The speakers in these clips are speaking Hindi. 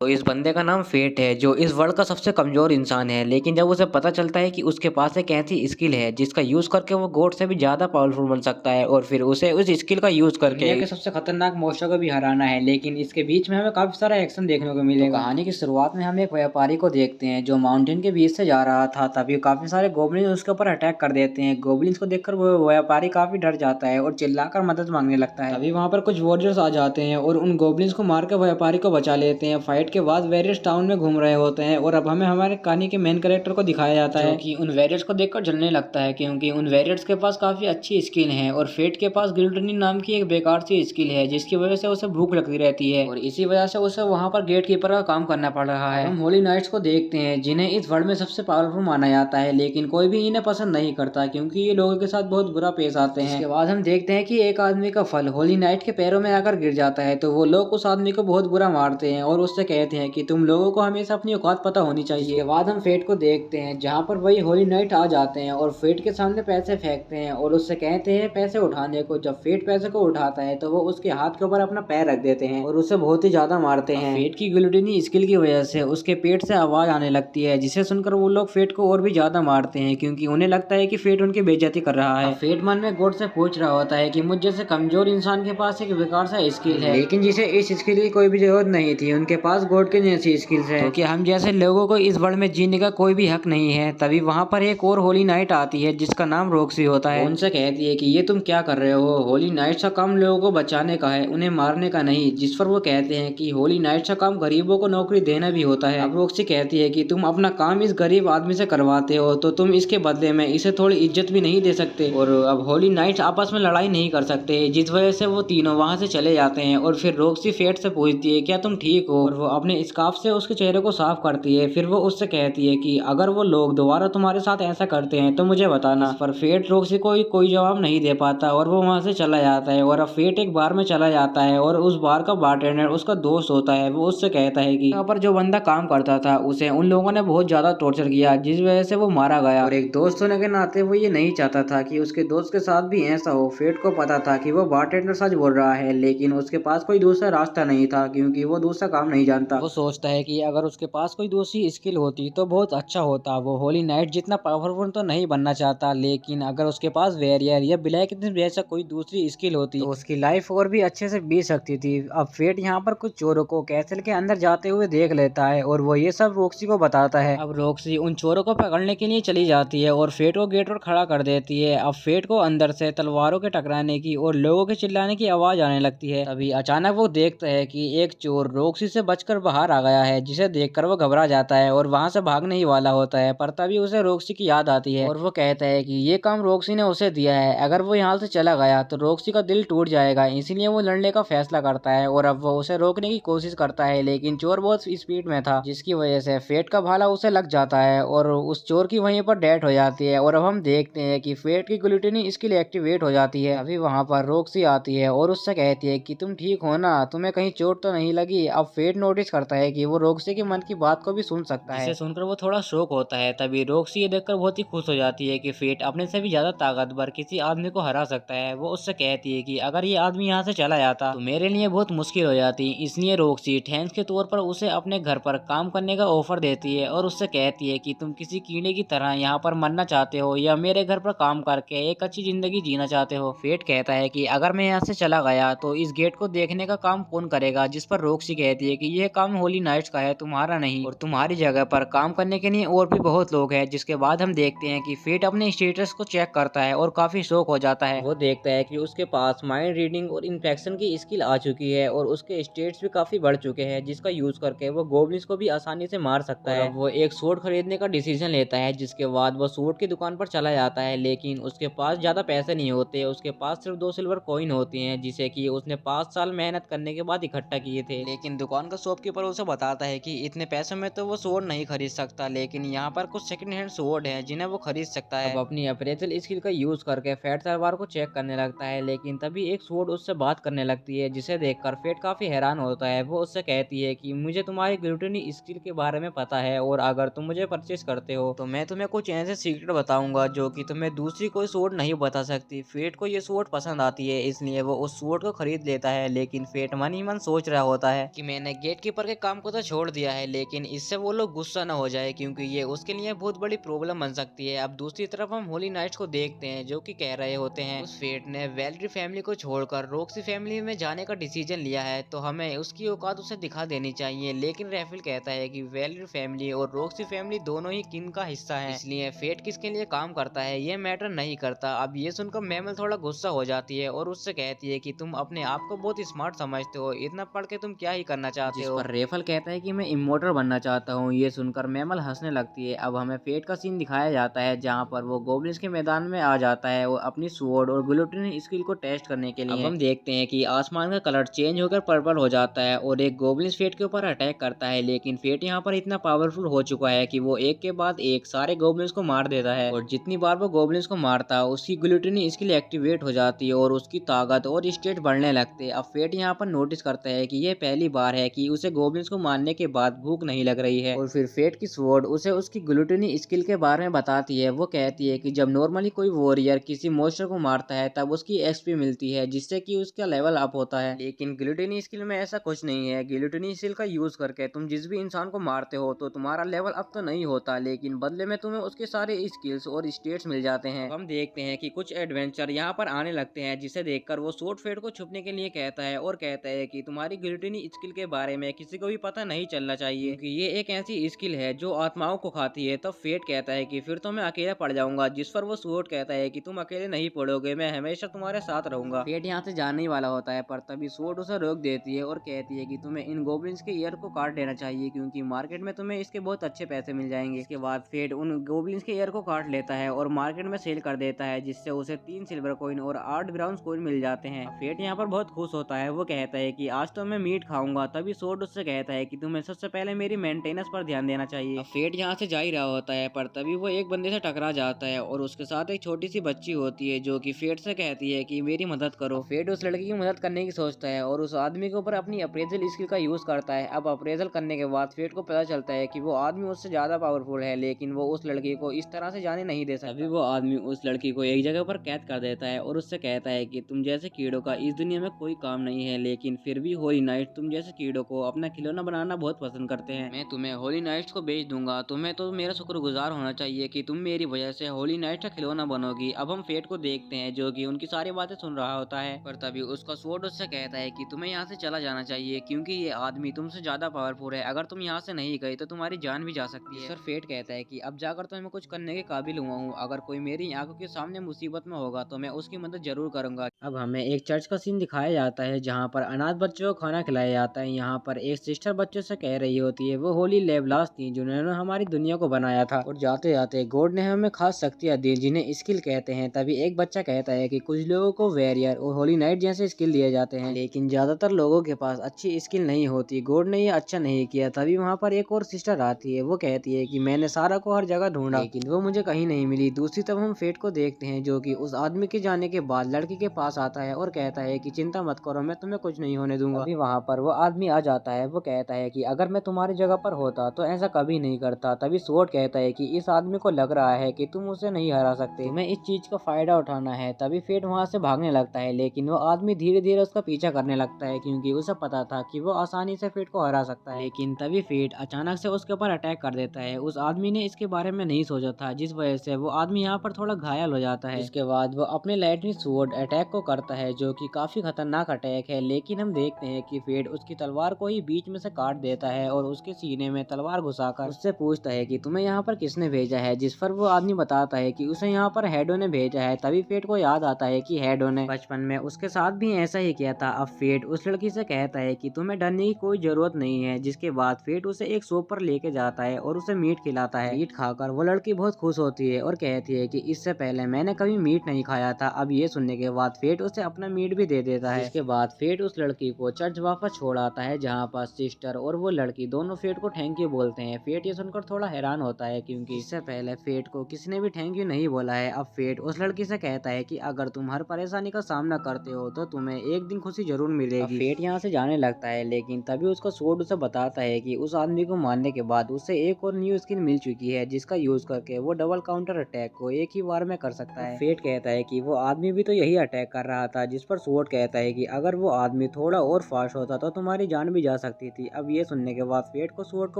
तो इस बंदे का नाम फेट है जो इस वर्ल्ड का सबसे कमजोर इंसान है। लेकिन जब उसे पता चलता है कि उसके पास एक ऐसी स्किल है जिसका यूज करके वो गॉड से भी ज्यादा पावरफुल बन सकता है और फिर उसे उस स्किल का यूज करके दुनिया के सबसे खतरनाक मॉन्स्टर को भी हराना है, लेकिन इसके बीच में हमें काफी सारा एक्शन देखने को मिलेगा। तो कहानी की शुरुआत में हम एक व्यापारी को देखते हैं जो माउंटेन के बीच से जा रहा था। तभी काफी सारे गोबलिन उसके ऊपर अटैक कर देते हैं। गोबलिन्स को देखकर वो व्यापारी काफी डर जाता है और चिल्लाकर मदद मांगने लगता है। तभी वहां पर कुछ वॉरियर्स आ जाते हैं और उन गोबलिन्स को मारकर व्यापारी को बचा लेते हैं। फाइट के बाद वेरियर्स टाउन में घूम रहे होते हैं और अब हमें हमारे कहानी के मेन कैरेक्टर को दिखाया जाता है कि उन वेरियर्स को देखकर जलने लगता है, क्योंकि उन वेरियर्स के पास काफी अच्छी स्किल है और फेट के पास गिल्डनी नाम की एक बेकार सी स्किल है जिसकी वजह से उसे भूख लगती रहती है और इसी वजह से उसे वहां पर गेट कीपर का काम करना पड़ रहा है। हम होली नाइट्स को देखते हैं जिन्हें इस वर्ल्ड में सबसे पावरफुल माना जाता है, लेकिन कोई भी इन्हें पसंद नहीं करता क्योंकि ये लोगों के साथ बहुत बुरा पेश आते हैं। इसके बाद हम देखते हैं कि एक आदमी का फल होली नाइट के पैरों में आकर गिर जाता है, तो वो लोग उस आदमी को बहुत बुरा मारते हैं और उससे कहते हैं कि तुम लोगों को हमेशा अपनी औकात पता होनी चाहिए। इसके बाद हम फेट को देखते हैं जहाँ पर वही होली नाइट आ जाते हैं और फेट के सामने पैसे फेंकते हैं और उससे कहते हैं पैसे उठाने को। जब फेट पैसे को उठाता है तो वो उसके हाथ के ऊपर अपना पैर रख देते हैं और उसे बहुत ही ज्यादा मारते हैं। फेट की गिल्योटिनी स्किल की वजह से उसके पेट से आवाज आने लगती है, जिसे सुनकर वो लोग फेट को और भी ज्यादा मारते हैं क्योंकि उन्हें लगता है कि फेट उनकी बेइज्जती कर रहा है। फेट मन में गॉड से पूछ रहा होता है कि मुझ जैसे कमजोर इंसान के पास एक बेकार सा स्किल है, लेकिन जिसे इस स्किल की कोई भी जरूरत नहीं थी, उनके पास गॉड की जैसी स्किल्स है, तो क्या हम जैसे लोगों को इस वर्ल्ड में जीने का कोई भी हक नहीं है। तभी वहां पर एक और होली नाइट आती है जिसका नाम रॉक्सी होता है। उनसे कहती है कि ये तुम क्या कर रहे हो, होली नाइट का काम लोगों को बचाने का है, उन्हें मारने का नहीं। जिस पर वो कहते हैं कि होली नाइट का काम गरीबों को नौकरी देना भी होता है। अब रॉक्सी कहती है कि तुम अपना काम इस गरीब आदमी से करवाते हो तो तुम इसके बदले में इसे थोड़ी इज्जत भी नहीं दे सकते। और अब होली नाइट आपस में लड़ाई नहीं कर सकते, जिस वजह से वो तीनों वहां से चले जाते हैं। और फिर रॉक्सी फेट से पूछती है क्या तुम ठीक हो, और वो अपने स्कार्फ से उसके चेहरे को साफ करती है। फिर वो उससे कहती है कि अगर वो लोग दोबारा तुम्हारे साथ ऐसा करते हैं तो मुझे बताना। पर फेट रॉक्सी को कोई जवाब नहीं दे पाता और वो वहां से चला जाता है। और अब फेट एक बार में चला जाता है और उस बार का बारटेंडर उसका दोस्त होता है। वो उससे कहता है कि यहाँ पर जो बंदा काम करता था उसे उन लोगों ने बहुत ज्यादा टॉर्चर किया जिस वजह से वो मारा गया, और एक दोस्त होने के नाते वो ये नहीं चाहता था कि उसके दोस्त के साथ भी ऐसा हो। फेट को पता था कि वो बारटेंडर सच बोल रहा है, लेकिन उसके पास कोई दूसरा रास्ता नहीं था क्योंकि वो दूसरा काम नहीं जानता। वो सोचता है कि अगर उसके पास कोई दूसरी स्किल होती तो बहुत अच्छा होता। वो होली नाइट जितना पावरफुल तो नहीं बनना चाहता, लेकिन अगर उसके पास वेरियर या ब्लैक जैसा कोई दूसरी स्किल होती तो उसकी लाइफ और भी अच्छे से बीत सकती थी। अब फेट यहाँ पर कुछ चोरों को कैसल के अंदर जाते हुए देख लेता है और वो ये सब रॉक्सी को बताता है। अब रॉक्सी उन चोरों को पकड़ने के लिए चली जाती है और फेट को गेट पर खड़ा कर देती है। अब फेट को अंदर से तलवारों के टकराने की और लोगों के चिल्लाने की आवाज आने लगती है। तभी अचानक वो देखता है कि एक चोर रॉक्सी से बचकर बाहर आ गया है, जिसे देखकर वो घबरा जाता है और वहां से भागने ही वाला होता है। पर तभी उसे रॉक्सी की याद आती है और वो कहता है कि ये काम रॉक्सी ने उसे दिया है, अगर वो यहाँ से चला गया तो रॉक्सी का दिल टूट जाएगा, इसीलिए वो लड़ने का फैसला करता है। और अब वो उसे रोकने की कोशिश करता है, लेकिन चोर बहुत स्पीड में था जिसकी वजह से फेट का भाला उसे लग जाता है और उस चोर की वहीं पर डेथ हो जाती है। और अब हम देखते हैं कि फेट की ग्लूटिनी स्किल एक्टिवेट हो जाती है। अभी वहां पर रॉक्सी आती है और उससे कहती है कि तुम ठीक हो ना, तुम्हें कहीं चोट तो नहीं लगी। अब फेट नोटिस करता है कि वो रॉक्सी के मन की बात को भी सुन सकता है, जिसे सुनकर वो थोड़ा शॉक होता है। तभी रॉक्सी ये देखकर बहुत ही खुश हो जाती है कि फेट अपने से भी ज्यादा ताकतवर किसी आदमी को हरा सकता है। वो उससे कहती है कि अगर ये आदमी यहाँ से चला जाता तो मेरे लिए बहुत मुश्किल हो जाती, इसलिए रॉक्सी थैंक्स के तौर पर उसे अपने घर पर काम करने का ऑफर देती है और उससे कहती है कि तुम किसी कीड़े की तरह यहाँ पर मरना चाहते हो या मेरे घर पर काम करके एक अच्छी जिंदगी जीना चाहते हो। फेट कहता है कि अगर मैं यहाँ से चला गया तो इस गेट को देखने का काम कौन करेगा, जिस पर रॉक्सी कहती है कि यह काम होली नाइट्स का है, तुम्हारा नहीं, और तुम्हारी जगह पर काम करने के लिए और भी बहुत लोग हैं। जिसके बाद हम देखते हैं कि फेट अपने स्टेटस को चेक करता है और काफी शौक हो जाता है। वो देखता है कि उसके पास माइंड रीडिंग और इन्फेक्शन की स्किल आ चुकी है और उसके स्टेट्स भी काफी बढ़ चुके हैं, जिसका यूज करके वो गोब्लिन्स को भी आसानी से मार सकता है। वो एक सूट खरीदने का डिसीजन लेता है, जिसके बाद वो सूट की दुकान पर चला जाता है, लेकिन उसके पास ज्यादा पैसे नहीं होते। उसके पास सिर्फ 2 सिल्वर कॉइन होती हैं, जिसे कि उसने 5 साल मेहनत करने के बाद इकट्ठा किए थे। लेकिन दुकान का शॉपकीपर उसे बताता है कि इतने पैसों में तो वो स्वॉर्ड नहीं खरीद सकता, लेकिन यहाँ पर कुछ सेकंड हैंड स्वॉर्ड हैं जिन्हें वो खरीद सकता है। अब अपनी अप्रेजल स्किल का यूज करके फेट तलवार को चेक करने लगता है, लेकिन तभी एक स्वॉर्ड उससे बात करने लगती है, जिसे देखकर फेट काफी हैरान होता है। वो उससे कहती है कि मुझे तुम्हारी ग्लूटेनी स्किल के बारे में पता है और अगर तुम मुझे परचेस करते हो तो मैं तुम्हें कुछ ऐसे सीक्रेट बताऊंगा जो कि तुम्हें दूसरी कोई स्वॉर्ड नहीं बता सकती। फेट को ये स्वॉर्ड पसंद आती है, इसलिए वो उस स्वॉर्ड को खरीद लेता है, लेकिन फेट मन ही मन सोच रहा होता है कि मैंने गेट शॉपकीपर के काम को तो छोड़ दिया है, लेकिन इससे वो लोग गुस्सा न हो जाए क्योंकि ये उसके लिए बहुत बड़ी प्रॉब्लम बन सकती है। अब दूसरी तरफ हम होली नाइट्स को देखते हैं जो कि कह रहे होते हैं उस फेट ने वेलेरी फैमिली को छोड़कर रॉक्सी फैमिली में जाने का डिसीजन लिया है, तो हमें उसकी औकात उसे दिखा देनी चाहिए। लेकिन रैफेल कहता है कि वेलेरी फैमिली और रॉक्सी फैमिली दोनों ही किन का हिस्सा है, इसलिए फेट किसके लिए काम करता है ये मैटर नहीं करता। अब ये सुनकर मैमल थोड़ा गुस्सा हो जाती है और उससे कहती है कि तुम अपने आप को बहुत स्मार्ट समझते हो, इतना पढ़ के तुम क्या ही करना चाहते हो। पर रेफल कहता है कि मैं इमोर्टल बनना चाहता हूँ। ये सुनकर मैमल हंसने लगती है। अब हमें फेट का सीन दिखाया जाता है जहाँ पर वो गोब्लिन्स के मैदान में आ जाता है और अपनी स्वॉर्ड और ग्लूटनी स्किल को टेस्ट करने के लिए। अब हम देखते हैं कि आसमान का कलर चेंज होकर पर्पल हो जाता है और एक गोब्लिन्स फेट के ऊपर अटैक करता है, लेकिन फेट यहाँ पर इतना पावरफुल हो चुका है कि वो एक के बाद एक सारे गोब्लिन्स को मार देता है और जितनी बार वो गोब्लिन्स को मारता है उसकी ग्लूटनी स्किल एक्टिवेट हो जाती है और उसकी ताकत और स्टेट बढ़ने लगते हैं। अब फेट यहाँ पर नोटिस करता है कि ये पहली बार है कि उसे गोब्लिन्स को मारने के बाद भूख नहीं लग रही है और फिर फेट की स्वॉर्ड उसे उसकी ग्लूटनी स्किल के बारे में बताती है। वो कहती है कि जब नॉर्मली कोई वॉरियर किसी मॉन्स्टर को मारता है तब उसकी एक्सपी मिलती है जिससे कि उसका लेवल अप होता है, लेकिन ग्लूटनी स्किल में ऐसा कुछ नहीं है। ग्लूटनी स्किल का यूज करके तुम जिस भी इंसान को मारते हो तो तुम्हारा लेवल अप तो नहीं होता, लेकिन बदले में तुम्हें उसके सारे स्किल्स और स्टेट्स मिल जाते हैं। हम देखते हैं कि कुछ एडवेंचर यहाँ पर आने लगते हैं जिसे देखकर वो स्वॉर्ड फेट को छुपने के लिए कहता है और कहता है कि तुम्हारी ग्लूटनी स्किल के बारे में किसी को भी पता नहीं चलना चाहिए क्योंकि ये एक ऐसी स्किल है जो आत्माओं को खाती है। तब फेट कहता है कि फिर तो मैं अकेला पड़ जाऊंगा, जिस पर वो स्वॉर्ड कहता है कि तुम अकेले नहीं पड़ोगे, मैं हमेशा तुम्हारे साथ रहूंगा। फेट यहाँ से जाने ही वाला होता है पर तभी स्वॉर्ड उसे रोक देती है और कहती है कि तुम्हें इन गोब्लिन्स के ईयर को काट लेना चाहिए क्योंकि मार्केट में तुम्हें इसके बहुत अच्छे पैसे मिल जाएंगे। इसके बाद फेट उन गोब्लिन्स के ईयर को काट लेता है और मार्केट में सेल कर देता है जिससे उसे 3 सिल्वर कॉइन और 8 ब्राउन कॉइन मिल जाते हैं। फेट यहाँ पर बहुत खुश होता है। वो कहता है कि आज तो मैं मीट खाऊंगा। तभी स्वॉर्ड उससे कहता है कि तुम्हें सबसे पहले मेरी मेंटेनेंस पर ध्यान देना चाहिए। फेट यहाँ से जा ही रहा होता है पर तभी वो एक बंदे से टकरा जाता है और उसके साथ एक छोटी सी बच्ची होती है जो कि फेट से कहती है कि मेरी मदद करो। फेट उस लड़की की मदद करने की सोचता है और उस आदमी के ऊपर अपनी अप्रेजल स्किल का यूज करता है। अब अप्रेजल करने के बाद फेट को पता चलता है कि वो आदमी उससे ज्यादा पावरफुल है, लेकिन वो उस लड़की को इस तरह से जाने नहीं दे सकता। अभी वो आदमी उस लड़की को एक जगह पर कैद कर देता है और उससे कहता है कि तुम जैसे कीड़ों का इस दुनिया में कोई काम नहीं है, लेकिन फिर भी होली नाइट तुम जैसे कीड़ों को अपना खिलौना बनाना बहुत पसंद करते हैं। मैं तुम्हें होली नाइट्स को बेच दूंगा। तुम्हें तो मेरा शुक्रगुजार होना चाहिए कि तुम मेरी वजह से होली नाइट का खिलौना बनोगी। अब हम फेट को देखते हैं जो कि उनकी सारी बातें सुन रहा होता है पर तभी उसका स्वॉर्ड उससे कहता है कि तुम्हें यहाँ से चला जाना चाहिए क्योंकि ये आदमी तुमसे ज्यादा पावरफुल है। अगर तुम यहाँ से नहीं गए तो तुम्हारी जान भी जा सकती है। सर फेट कहता है कि अब जाकर तो मैं कुछ करने के काबिल हुआ हूँ। अगर कोई मेरी आंखों के सामने मुसीबत में होगा तो मैं उसकी मदद जरूर करूंगा। अब हमें एक चर्च का सीन दिखाया जाता है जहाँ पर अनाथ बच्चों को खाना खिलाया जाता है। यहाँ पर एक सिस्टर बच्चों से कह रही होती है वो होली लेवलास थी जिन्होंने हमारी दुनिया को बनाया था और जाते जाते गॉड ने हमें खास शक्तियाँ दी जिन्हें स्किल कहते हैं। तभी एक बच्चा कहता है कि कुछ लोगों को वेरियर और होली नाइट जैसे स्किल दिए जाते हैं, लेकिन ज्यादातर लोगों के पास अच्छी स्किल नहीं होती। गॉड ने ये अच्छा नहीं किया। तभी वहाँ पर एक और सिस्टर आती है। वो कहती है कि मैंने सारा को हर जगह ढूंढा लेकिन वो मुझे कहीं नहीं मिली। दूसरी तरफ हम फेट को देखते हैं जो कि उस आदमी के जाने के बाद लड़की के पास आता है और कहता है कि चिंता मत करो, मैं तुम्हें कुछ नहीं होने दूंगा। अभी वहाँ पर वो आदमी आ जाता है। वो कहता है कि अगर मैं तुम्हारी जगह पर होता तो ऐसा कभी नहीं करता। तभी स्वॉर्ड कहता है कि इस आदमी को लग रहा है कि तुम उसे नहीं हरा सकते, तुम्हें इस चीज का फायदा उठाना है। तभी फेट वहाँ से भागने लगता है लेकिन वो आदमी धीरे धीरे उसका पीछा करने लगता है क्योंकि उसे पता था कि वो आसानी से फेट को हरा सकता है। लेकिन तभी फेट अचानक से उसके ऊपर अटैक कर देता है। उस आदमी ने इसके बारे में नहीं सोचा था जिस वजह से वो आदमी यहाँ पर थोड़ा घायल हो जाता है। इसके बाद वो अपने लाइटनिंग स्वॉर्ड अटैक को करता है जो कि काफी खतरनाक अटैक है, लेकिन हम देखते हैं कि फेट उसकी तलवार को ही बीच में से काट देता है और उसके सीने में तलवार घुसाकर उससे पूछता है कि तुम्हें यहाँ पर किसने भेजा है, जिस पर वो आदमी बताता है कि उसे यहाँ पर हेडो ने भेजा है। तभी फेट को याद आता है कि हेडो ने बचपन में उसके साथ भी ऐसा ही किया था। अब फेट उस लड़की से कहता है कि तुम्हें डरने की कोई जरूरत नहीं है, जिसके बाद फेट उसे एक शॉप पर लेके जाता है और उसे मीट खिलाता है। मीट खाकर वो लड़की बहुत खुश होती है और कहती है कि इससे पहले मैंने कभी मीट नहीं खाया था। अब ये सुनने के बाद फेट उसे अपना मीट भी दे देता है। इसके बाद फेट उस लड़की को चर्च वापस छोड़ आता है जहाँ पर सिस्टर और वो लड़की दोनों फेट को थैंक यू बोलते हैं। फेट ये सुनकर थोड़ा हैरान होता है क्योंकि इससे पहले फेट को किसी ने भी थैंक यू नहीं बोला है। अब फेट उस लड़की से कहता है कि अगर तुम हर परेशानी का सामना करते हो तो तुम्हें एक दिन खुशी जरूर मिलेगी। फेट यहाँ से जाने लगता है लेकिन तभी उसका स्वॉर्ड उसे बताता है कि उस आदमी को मारने के बाद उसे एक और न्यू स्किल मिल चुकी है जिसका यूज करके वो डबल काउंटर अटैक को एक ही बार में कर सकता है। फेट कहता है कि वो आदमी भी तो यही अटैक कर रहा था, जिस पर स्वॉर्ड कहता है कि अगर वो आदमी थोड़ा और फास्ट होता तो तुम्हारी जान भी जा सकती थी। अब ये सुनने के बाद फेट को स्वॉर्ड के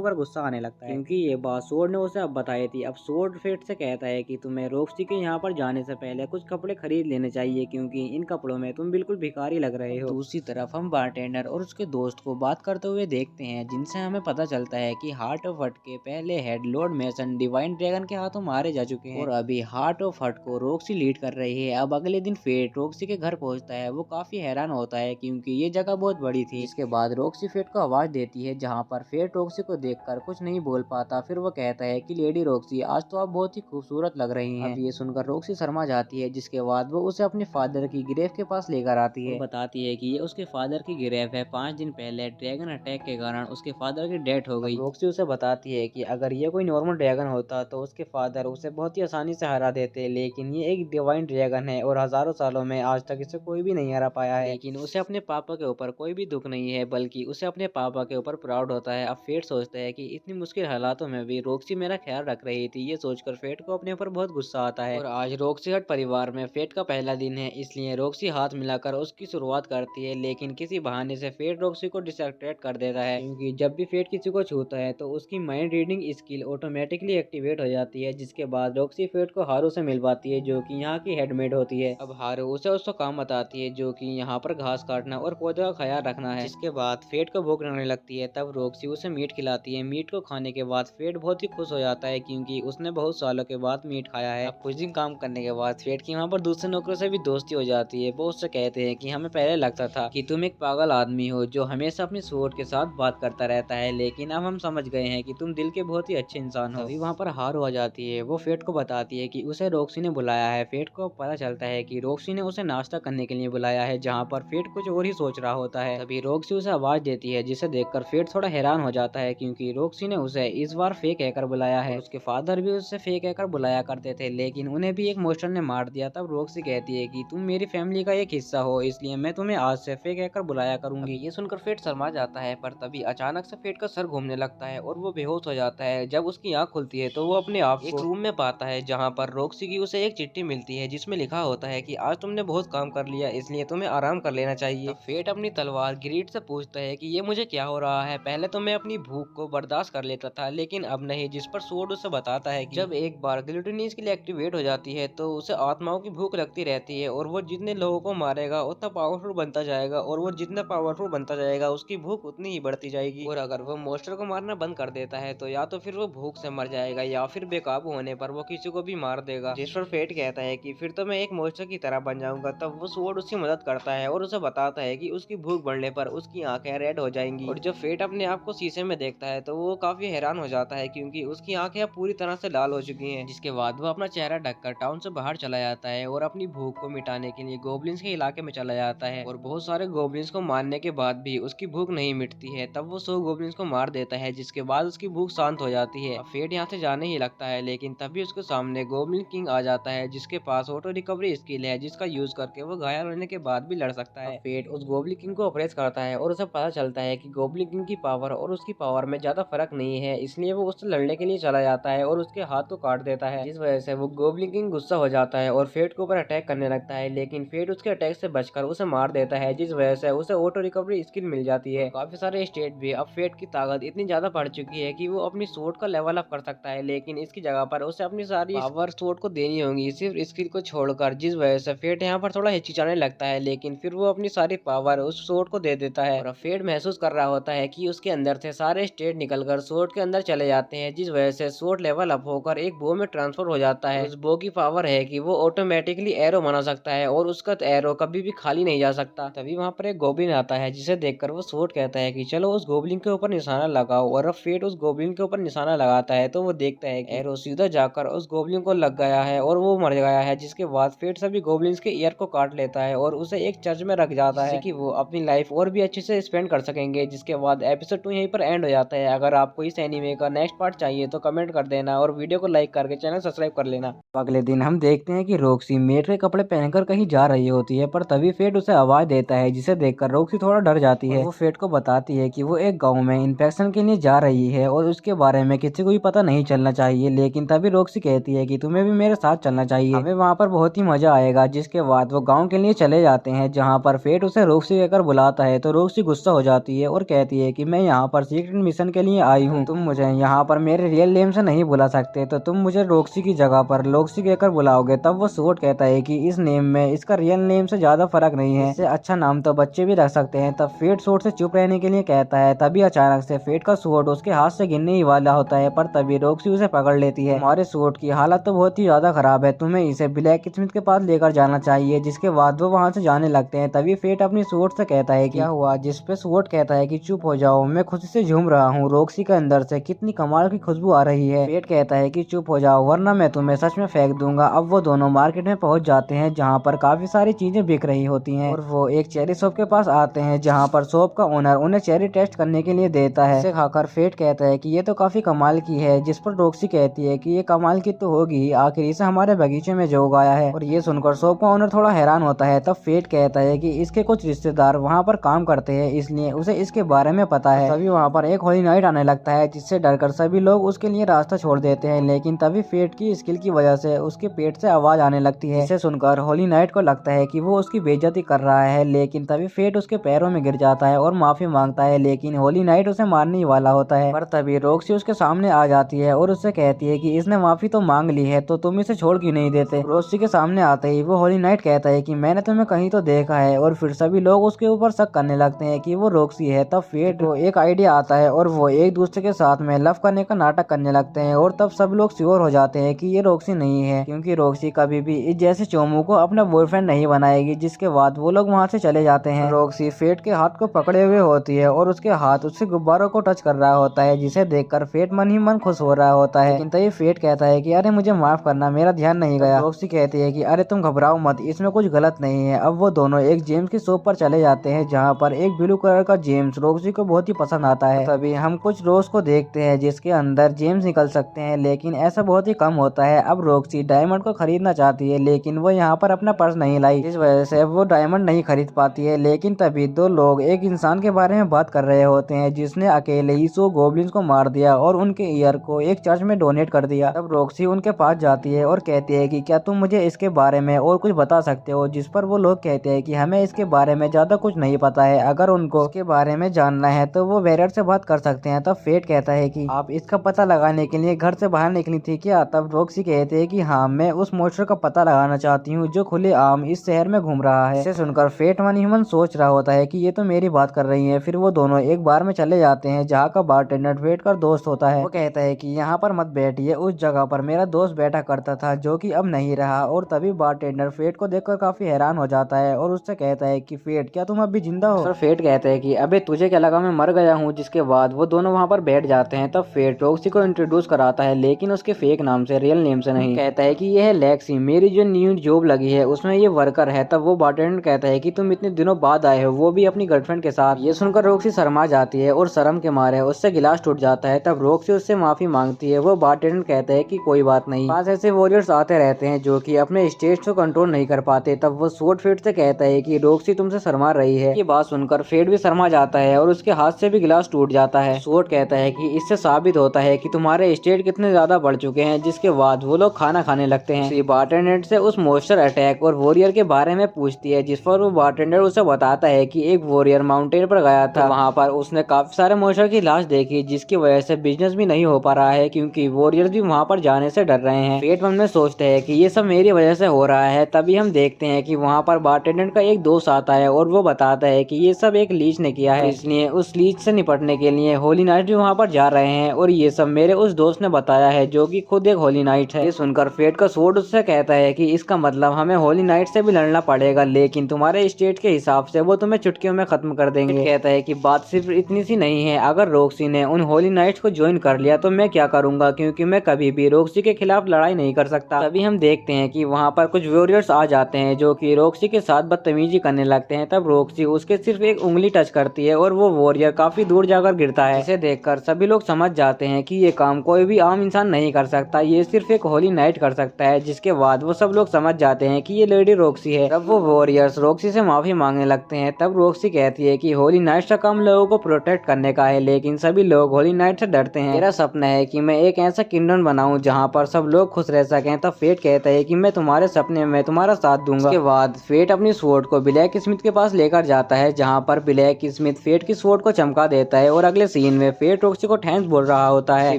ऊपर गुस्सा आने लगता है, क्योंकि ये बात स्वॉर्ड ने उसे अब बताई थी। अब स्वॉर्ड फेट से कहता है कि तुम्हें रॉक्सी के यहाँ पर जाने से पहले कुछ कपड़े खरीद लेने चाहिए, क्योंकि इन कपड़ों में तुम बिल्कुल भिखारी लग रहे हो। दूसरी तरफ हम बारटेंडर और उसके दोस्त को बात करते हुए देखते हैं, जिनसे हमें पता चलता है कि हार्ट ऑफ हट के पहले head Lord mason divine dragon के हाथों मारे जा चुके हैं और अभी हार्ट ऑफ हट को रॉक्सी लीड कर रही है। अब अगले दिन फेट रॉक्सी के घर पहुंचता है। वो काफी हैरान होता है क्योंकि ये जगह बहुत बड़ी थी। इसके बाद रॉक्सी फेट को आवाज देती है, जहाँ पर फेट रॉक्सी को देखकर कुछ नहीं बोल पाता। फिर वो कहता है कि लेडी रॉक्सी, आज तो आप बहुत ही खूबसूरत लग रही हैं। अब ये सुनकर रॉक्सी शर्मा जाती है, जिसके बाद वो उसे अपने फादर की ग्रेव के पास लेकर आती है। बताती है कि ये उसके फादर की ग्रेव है। 5 दिन पहले ड्रैगन अटैक के कारण उसके फादर की डेथ हो गई। रॉक्सी उसे बताती है कि अगर ये कोई नॉर्मल ड्रैगन होता तो उसके फादर उसे बहुत ही आसानी से हरा देते, लेकिन ये एक डिवाइन ड्रैगन है और हजारों सालों में आज तक इसे कोई भी नहीं हरा पाया है। लेकिन उसे अपने पापा के ऊपर कोई भी दुख नहीं है, बल्कि उसे अपने पापा के ऊपर प्राउड होता है। अब फेट सोचता है कि इतनी मुश्किल हालातों में भी रॉक्सी मेरा ख्याल रख रही थी। ये सोचकर फेट को अपने ऊपर बहुत गुस्सा आता है। और आज रॉक्सी हट परिवार में फेट का पहला दिन है, इसलिए रॉक्सी हाथ मिलाकर उसकी शुरुआत करती है, लेकिन किसी बहाने से फेट रॉक्सी को डिस्ट्रैक्ट कर देता है, क्योंकि जब भी फेट किसी को छूता है तो उसकी mind reading skill automatically activate हो जाती है। जिसके बाद रॉक्सी फेट को हारू से मिलवाती है, जो कि यहाँ की हेडमेड होती है। अब हारू उसे उसका काम बताती है, जो कि यहाँ पर घास काटना और पौधे का ख्याल रखना है। जिसके बाद फेट को भूख लगने लगती है। तब रॉक्सी उसे मीट खिलाती है। मीट को खाने के बाद फेट बहुत ही खुश हो जाता है, क्योंकि उसने बहुत सालों के बाद मीट खाया है। अब कुछ दिन काम करने के बाद फेट की वहाँ पर दूसरे नौकरों से भी दोस्ती हो जाती है। वो उससे कहते हैं कि हमें पहले लगता था कि तुम एक पागल आदमी हो जो हमेशा अपनी स्वॉर्ड के साथ बात करता रहता है, लेकिन अब हम समझ गए हैं कि तुम दिल के बहुत ही अच्छे इंसान हो। अभी वहाँ पर हारू आ जाती है। वो फेट को बताती है कि उसे रॉक्सी ने बुलाया है। फेट को पता चलता है कि रॉक्सी ने उसे नाश्ता करने के लिए बुलाया है, जहाँ पर फेट कुछ और ही सोच रहा होता है। तभी रॉक्सी उसे आवाज देती है, जिसे देखकर फेट थोड़ा हैरान हो जाता है, क्योंकि रॉक्सी ने उसे इस बार फेक कहकर बुलाया है। उसके फादर भी उससे फेक कहकर बुलाया करते थे, लेकिन उन्हें भी एक मोस्टर ने मार दिया। तब रॉक्सी कहती है कि तुम मेरी फैमिली का एक हिस्सा हो, इसलिए मैं तुम्हें आज से फेक कहकर बुलाया करूंगी। ये सुनकर फेट शर्मा जाता है, पर तभी अचानक से फेट का सर घूमने लगता है और वो बेहोश हो जाता है। जब उसकी आंख खुलती है तो वो अपने आप एक रूम में पाता है, जहाँ पर रॉक्सी की उसे एक चिट्ठी मिलती है, जिसमें लिखा होता है कि आज तुमने बहुत काम कर लिया, इसलिए तुम्हें आराम कर लेना चाहिए। फेट अपनी तलवार ग्रीड से पूछता है कि ये मुझे क्या हो रहा है। पहले तो मैं अपनी भूख को बर्दाश्त कर लेता था, लेकिन अब नहीं। जिस पर स्वॉर्ड उसे बताता है कि जब एक बार ग्लूटिनी स्किल एक्टिवेट हो जाती है तो उसे आत्माओं की भूख लगती रहती है, और वो जितने लोगों को मारेगा उतना पावरफुल बनता जाएगा, और वो जितना पावरफुल बनता जाएगा उसकी भूख उतनी ही बढ़ती जाएगी। और अगर वो मोस्टर को मारना बंद कर देता है तो या तो फिर वो भूख से मर जाएगा, या फिर बेकाबू होने पर वो किसी को भी मार देगा। जिस पर फेट कहता है कि फिर तो मैं एक मोस्टर की तरह बन जाऊंगा। तब वो स्वॉर्ड उसकी मदद करता है और उसे बताता है कि उसकी भूख बढ़ने पर उसकी आंखें रेड हो जाएंगी। और जब फेट अपने आप को शीशे में देखता है तो वो काफी हैरान हो जाता है, क्योंकि उसकी आंखें अब पूरी तरह से लाल हो चुकी हैं। जिसके बाद वो अपना चेहरा ढककर टाउन से बाहर चला जाता है और अपनी भूख को मिटाने के लिए गोब्लिन्स के इलाके में चला जाता है। और बहुत सारे गोब्लिन्स को मारने के बाद भी उसकी भूख नहीं मिटती है। तब वो 100 गोब्लिन्स को मार देता है, जिसके बाद उसकी भूख शांत हो जाती है। फेट यहाँ से जाने ही लगता है, लेकिन तभी उसके सामने गोब्लिन किंग आ जाता है, जिसके पास ऑटो रिकवरी स्किल है, जिसका यूज करके वो घायल होने के बाद भी लड़ सकता है। फेट उस गोब्लिन किंग को अप्रेस करता है और उसे पता चलता है कि गोब्लिन किंग की पावर और उसकी पावर में ज्यादा फर्क नहीं है, इसलिए वो उससे लड़ने के लिए चला जाता है और उसके हाथ को काट देता है। जिस वजह से वो गोब्लिन किंग गुस्सा हो जाता है और फेट के ऊपर अटैक करने लगता है, लेकिन फेट उसके अटैक से बचकर उसे मार देता है, जिस वजह से उसे ऑटो रिकवरी स्किल मिल जाती है। काफी सारे स्टेट भी अब फेट की ताकत इतनी ज्यादा बढ़ चुकी है कि वो अपनी स्वॉर्ड का लेवल अप कर सकता है, लेकिन इसकी जगह पर उसे अपनी सारी पावर स्वॉर्ड को देनी होगी, सिर्फ स्किल को छोड़कर। जिस वजह से फेट यहाँ पर थोड़ा हिचकिचाने लगता है, लेकिन फिर वो अपनी सारी पावर उस स्वॉर्ड को दे देता है। और फेट महसूस कर रहा होता है कि उसके अंदर से सारे स्टेट निकलकर स्वॉर्ड के अंदर चले जाते हैं, जिस वजह से स्वॉर्ड लेवल अप होकर एक बो में ट्रांसफर हो जाता है। उस बो की पावर है कि वो ऑटोमेटिकली एरो बना सकता है और उसका एरो कभी भी खाली नहीं जा सकता। तभी वहाँ पर एक गोब्लिन आता है, जिसे देखकर वो स्वॉर्ड कहता है कि चलो उस गोब्लिन के ऊपर निशाना लगाओ। और अब फेट उस गोब्लिन के ऊपर निशाना लगाता है तो वो देखता है कि एरो सीधा जाकर उस गोब्लिन को लग गया है और वो मर गया है। जिसके बाद फेट सभी गोब्लिन्स के ईयर को काट लेता है और उसे एक चर्च में रख जाता है, कि वो अपनी लाइफ और भी अच्छे से स्पेंड कर सकेंगे। जिसके बाद एपिसोड 2 यहीं पर एंड हो जाता है। अगर आपको इस एनीमे का नेक्स्ट पार्ट चाहिए तो कमेंट कर देना और वीडियो को लाइक करके चैनल सब्सक्राइब कर लेना। अगले दिन हम देखते हैं कि रॉक्सी मेड के कपड़े पहनकर कहीं जा रही होती है, पर तभी फेट उसे आवाज देता है, जिसे देखकर रॉक्सी थोड़ा डर जाती है। वो फेट को बताती है कि वो एक गाँव में इन्फेक्शन के लिए जा रही है और उसके बारे में किसी को भी पता नहीं चलना चाहिए। लेकिन तभी रॉक्सी कहती है कि तुम्हें भी मेरे साथ चलना चाहिए, हमें वहाँ पर बहुत ही मजा आएगा। जिसके बाद वो गाँव के लिए चले जाते हैं, जहाँ पर फेट उसे रॉक्सी कहकर बुलाता है तो रॉक्सी गुस्सा हो जाती है। होती है और कहती है कि मैं यहाँ पर सीक्रेट मिशन के लिए आई हूँ, तुम मुझे यहाँ पर मेरे रियल नेम से नहीं बुला सकते, तो तुम मुझे रॉक्सी की जगह पर लॉक्सी कहकर बुलाओगे। तब वो सूट कहता है कि इस नेम में इसका रियल नेम से ज्यादा फर्क नहीं है, इससे अच्छा नाम तो बच्चे भी रख सकते हैं। तब फेट सूट से चुप रहने के लिए कहता है। तभी अचानक से फेट का सूट उसके हाथ से गिरने ही वाला होता है, पर तभी रॉक्सी उसे पकड़ लेती है। हमारे सूट की हालत तो बहुत ही ज्यादा खराब है, तुम्हें इसे ब्लैक स्मिथ के पास लेकर जाना चाहिए। जिसके बाद वो वहाँ से जाने लगते हैं। तभी फेट अपनी सूट से कहता है क्या हुआ, जिस पे सूट कहता है कि चुप हो जाओ, मैं खुशी से झूम रहा हूँ, रॉक्सी के अंदर से कितनी कमाल की खुशबू आ रही है। फेट कहता है कि चुप हो जाओ वरना मैं तुम्हें सच में फेंक दूंगा। अब वो दोनों मार्केट में पहुंच जाते हैं जहाँ पर काफी सारी चीजें बिक रही होती हैं और वो एक चेरी शॉप के पास आते हैं जहाँ पर शॉप का ओनर उन्हें चेरी टेस्ट करने के लिए देता है। इसे खाकर फेट कहता है कि ये तो काफी कमाल की है, जिस पर रॉक्सी कहती है कि ये कमाल की तो होगी, आखिर इसे हमारे बगीचे में जो उगाया है। और ये सुनकर शॉप का ओनर थोड़ा हैरान होता है। तब फेट कहता है कि इसके कुछ रिश्तेदार वहाँ पर काम करते हैं, इसलिए उसे इसके बारे में पता है। तभी वहाँ पर एक होली नाइट आने लगता है, जिससे डरकर सभी लोग उसके लिए रास्ता छोड़ देते हैं। लेकिन तभी फेट की स्किल की वजह से उसके पेट से आवाज आने लगती है। इसे सुनकर होली नाइट को लगता है कि वो उसकी बेइज्जती कर रहा है, लेकिन तभी फेट उसके पैरों में गिर जाता है और माफी मांगता है। लेकिन होली नाइट उसे मारने ही वाला होता है, पर तभी रॉक्सी उसके सामने आ जाती है और उससे कहती है कि इसने माफी तो मांग ली है, तो तुम इसे छोड़ क्यों नहीं देते। रॉक्सी के सामने आते ही वो होली नाइट कहता है कि मैंने तुम्हें कहीं तो देखा है, और फिर सभी लोग उसके ऊपर शक करने लगते हैं कि वो रॉक्सी है। तब फेट को एक आइडिया आता है और वो एक दूसरे के साथ में लव करने का नाटक करने लगते हैं, और तब सब लोग श्योर हो जाते हैं कि ये रॉक्सी नहीं है, क्योंकि रॉक्सी कभी भी इस जैसे चोमू को अपना बॉयफ्रेंड नहीं बनाएगी। जिसके बाद वो लोग वहाँ से चले जाते हैं। रॉक्सी फेट के हाथ को पकड़े हुए होती है और उसके हाथ उससे गुब्बारों को टच कर रहा होता है, जिसे देखकर फेट मन ही मन खुश हो रहा होता है। लेकिन तभी फेट कहता है कि अरे मुझे माफ करना, मेरा ध्यान नहीं गया। रॉक्सी कहती है कि अरे तुम घबराओ मत, इसमें कुछ गलत नहीं है। अब वो दोनों एक जेम्स की शॉप पर चले जाते हैं, जहाँ पर एक ब्लू कलर का जेम्स रॉक्सी को बहुत ही पसंद आता है। तभी हम कुछ रोज को देखते हैं जिसके अंदर जेम्स निकल सकते हैं, लेकिन ऐसा बहुत ही कम होता है। अब रॉक्सी डायमंड को खरीदना चाहती है, लेकिन वो यहाँ पर अपना पर्स नहीं लाई, इस वजह से वो डायमंड नहीं खरीद पाती है। लेकिन तभी दो लोग एक इंसान के बारे में बात कर रहे होते हैं, जिसने अकेले ही 100 गोब्लिन्स को मार दिया और उनके ईयर को एक चर्च में डोनेट कर दिया। तब रॉक्सी उनके पास जाती है और कहती है कि क्या तुम मुझे इसके बारे में और कुछ बता सकते हो। जिस पर वो लोग कहते हैं कि हमें इसके बारे में ज्यादा कुछ नहीं पता है, अगर उनको इसके बारे में जानना है तो वो वेरियर से बात कर सकते हैं। तब फेट कहता है कि आप इसका पता लगाने के लिए घर से बाहर निकली थी क्या। तब रॉक्सी कहते हैं कि हाँ, मैं उस मॉन्स्टर का पता लगाना चाहती हूँ जो खुले आम इस शहर में घूम रहा है। इसे सुनकर फेट मन ही मन सोच रहा होता है कि ये तो मेरी बात कर रही है। फिर वो दोनों एक बार में चले जाते हैं, जहाँ का बारटेंडर फेट का दोस्त होता है। वो कहता है कि यहाँ पर मत बैठिए, उस जगह पर मेरा दोस्त बैठा करता था जो कि अब नहीं रहा। और तभी बारटेंडर फेट को देखकर काफी हैरान हो जाता है और उससे कहता है कि फेट, क्या तुम अभी जिंदा हो। फेट कहता है कि अबे तुझे क्या लगा मैं मर गया हूँ। जिसके बाद वो दोनों वहाँ पर बैठ जाते हैं। तब फेट रॉक्सी को इंट्रोड्यूस कराता है, लेकिन उसके फेक नाम से, रियल नेम से नहीं। कहता है कि ये है लेक्सी, मेरी जो न्यू जॉब लगी है उसमें ये वर्कर है। तब वो बारटेंडर कहता है कि तुम इतने दिनों बाद आए हो, वो भी अपनी गर्लफ्रेंड के साथ। ये सुनकर रॉक्सी शर्मा जाती है और शर्म के मारे उससे गिलास टूट जाता है। तब रॉक्सी उससे माफी मांगती है। वो बारटेंडर कहता है कि कोई बात नहीं, पास ऐसे वॉरियर्स आते रहते हैं जो कि अपने स्टेज को कंट्रोल नहीं कर पाते। तब वो सूट फेट से कहता है कि रॉक्सी तुमसे शर्मा रही है। ये बात सुनकर फेट भी शर्मा जाता है और उसके हाथ से भी गिलास टूट जाता है। सूट कहता है कि इससे साबित होता है कि तुम्हारे स्टेट कितने ज्यादा बढ़ चुके हैं। जिसके बाद वो लोग खाना खाने लगते हैं। बारटेंडर से उस मॉन्स्टर अटैक और वॉरियर के बारे में पूछती है, जिस पर वो बारटेंडर उसे बताता है कि एक वॉरियर माउंटेन पर गया था, वहाँ पर उसने काफी सारे मॉन्स्टर की लाश देखी, जिसकी वजह से बिजनेस भी नहीं हो पा रहा है, क्योंकि वॉरियर्स भी वहाँ पर जाने से डर रहे हैं। फेट मन में सोचते हैं कि ये सब मेरी वजह से हो रहा है। तभी हम देखते हैं कि वहाँ पर बारटेंडर का एक दोस्त आता है और वो बताता है कि ये सब एक लीच ने किया है, इसलिए उस लीच से निपटने के लिए होली नाइट भी वहाँ पर जा रहे हैं, और ये सब मेरे उस दोस्त ने बताया है जो कि खुद एक होली नाइट है। ये सुनकर फेट का सूट उससे कहता है कि इसका मतलब हमें होली नाइट से भी लड़ना पड़ेगा, लेकिन तुम्हारे स्टेट के हिसाब से वो तुम्हें चुटकियों में खत्म कर देंगे। कहता है कि बात सिर्फ इतनी सी नहीं है, अगर रॉक्सी ने उन होली नाइट्स को ज्वाइन कर लिया तो मैं क्या करूंगा, क्योंकि मैं कभी भी रॉक्सी के खिलाफ लड़ाई नहीं कर सकता। तभी हम देखते हैं कि वहाँ पर कुछ वॉरियर्स आ जाते हैं जो कि रॉक्सी के साथ बदतमीजी करने लगते हैं। तब रॉक्सी उसके सिर्फ एक उंगली टच करती है और वो वॉरियर काफी दूर जाकर गिरता है। इसे देखकर सभी लोग समझ जाते हैं कि ये काम कोई भी आम इंसान नहीं कर सकता, ये सिर्फ एक होली नाइट कर सकता है। जिसके बाद वो सब लोग समझ जाते हैं कि ये लेडी रॉक्सी है। तब वो वॉरियर्स रॉक्सी से माफी मांगने लगते हैं। तब रॉक्सी कहती है कि होली नाइट का काम लोगों को प्रोटेक्ट करने का है, लेकिन सभी लोग होली नाइट से डरते हैं। मेरा सपना है कि मैं एक ऐसा किंगडम बनाऊं जहां पर सब लोग खुश रह सकें। तब फेट कहता है कि मैं तुम्हारे सपने में तुम्हारा साथ दूंगा। उसके बाद फेट अपनी स्वॉर्ड को ब्लैक स्मिथ के पास लेकर जाता है, जहाँ पर ब्लैक स्मिथ फेट की स्वॉर्ड को चमका देता है और अगले सीन में फेट रॉक्सी को थैंक्स बोल रहा होता है।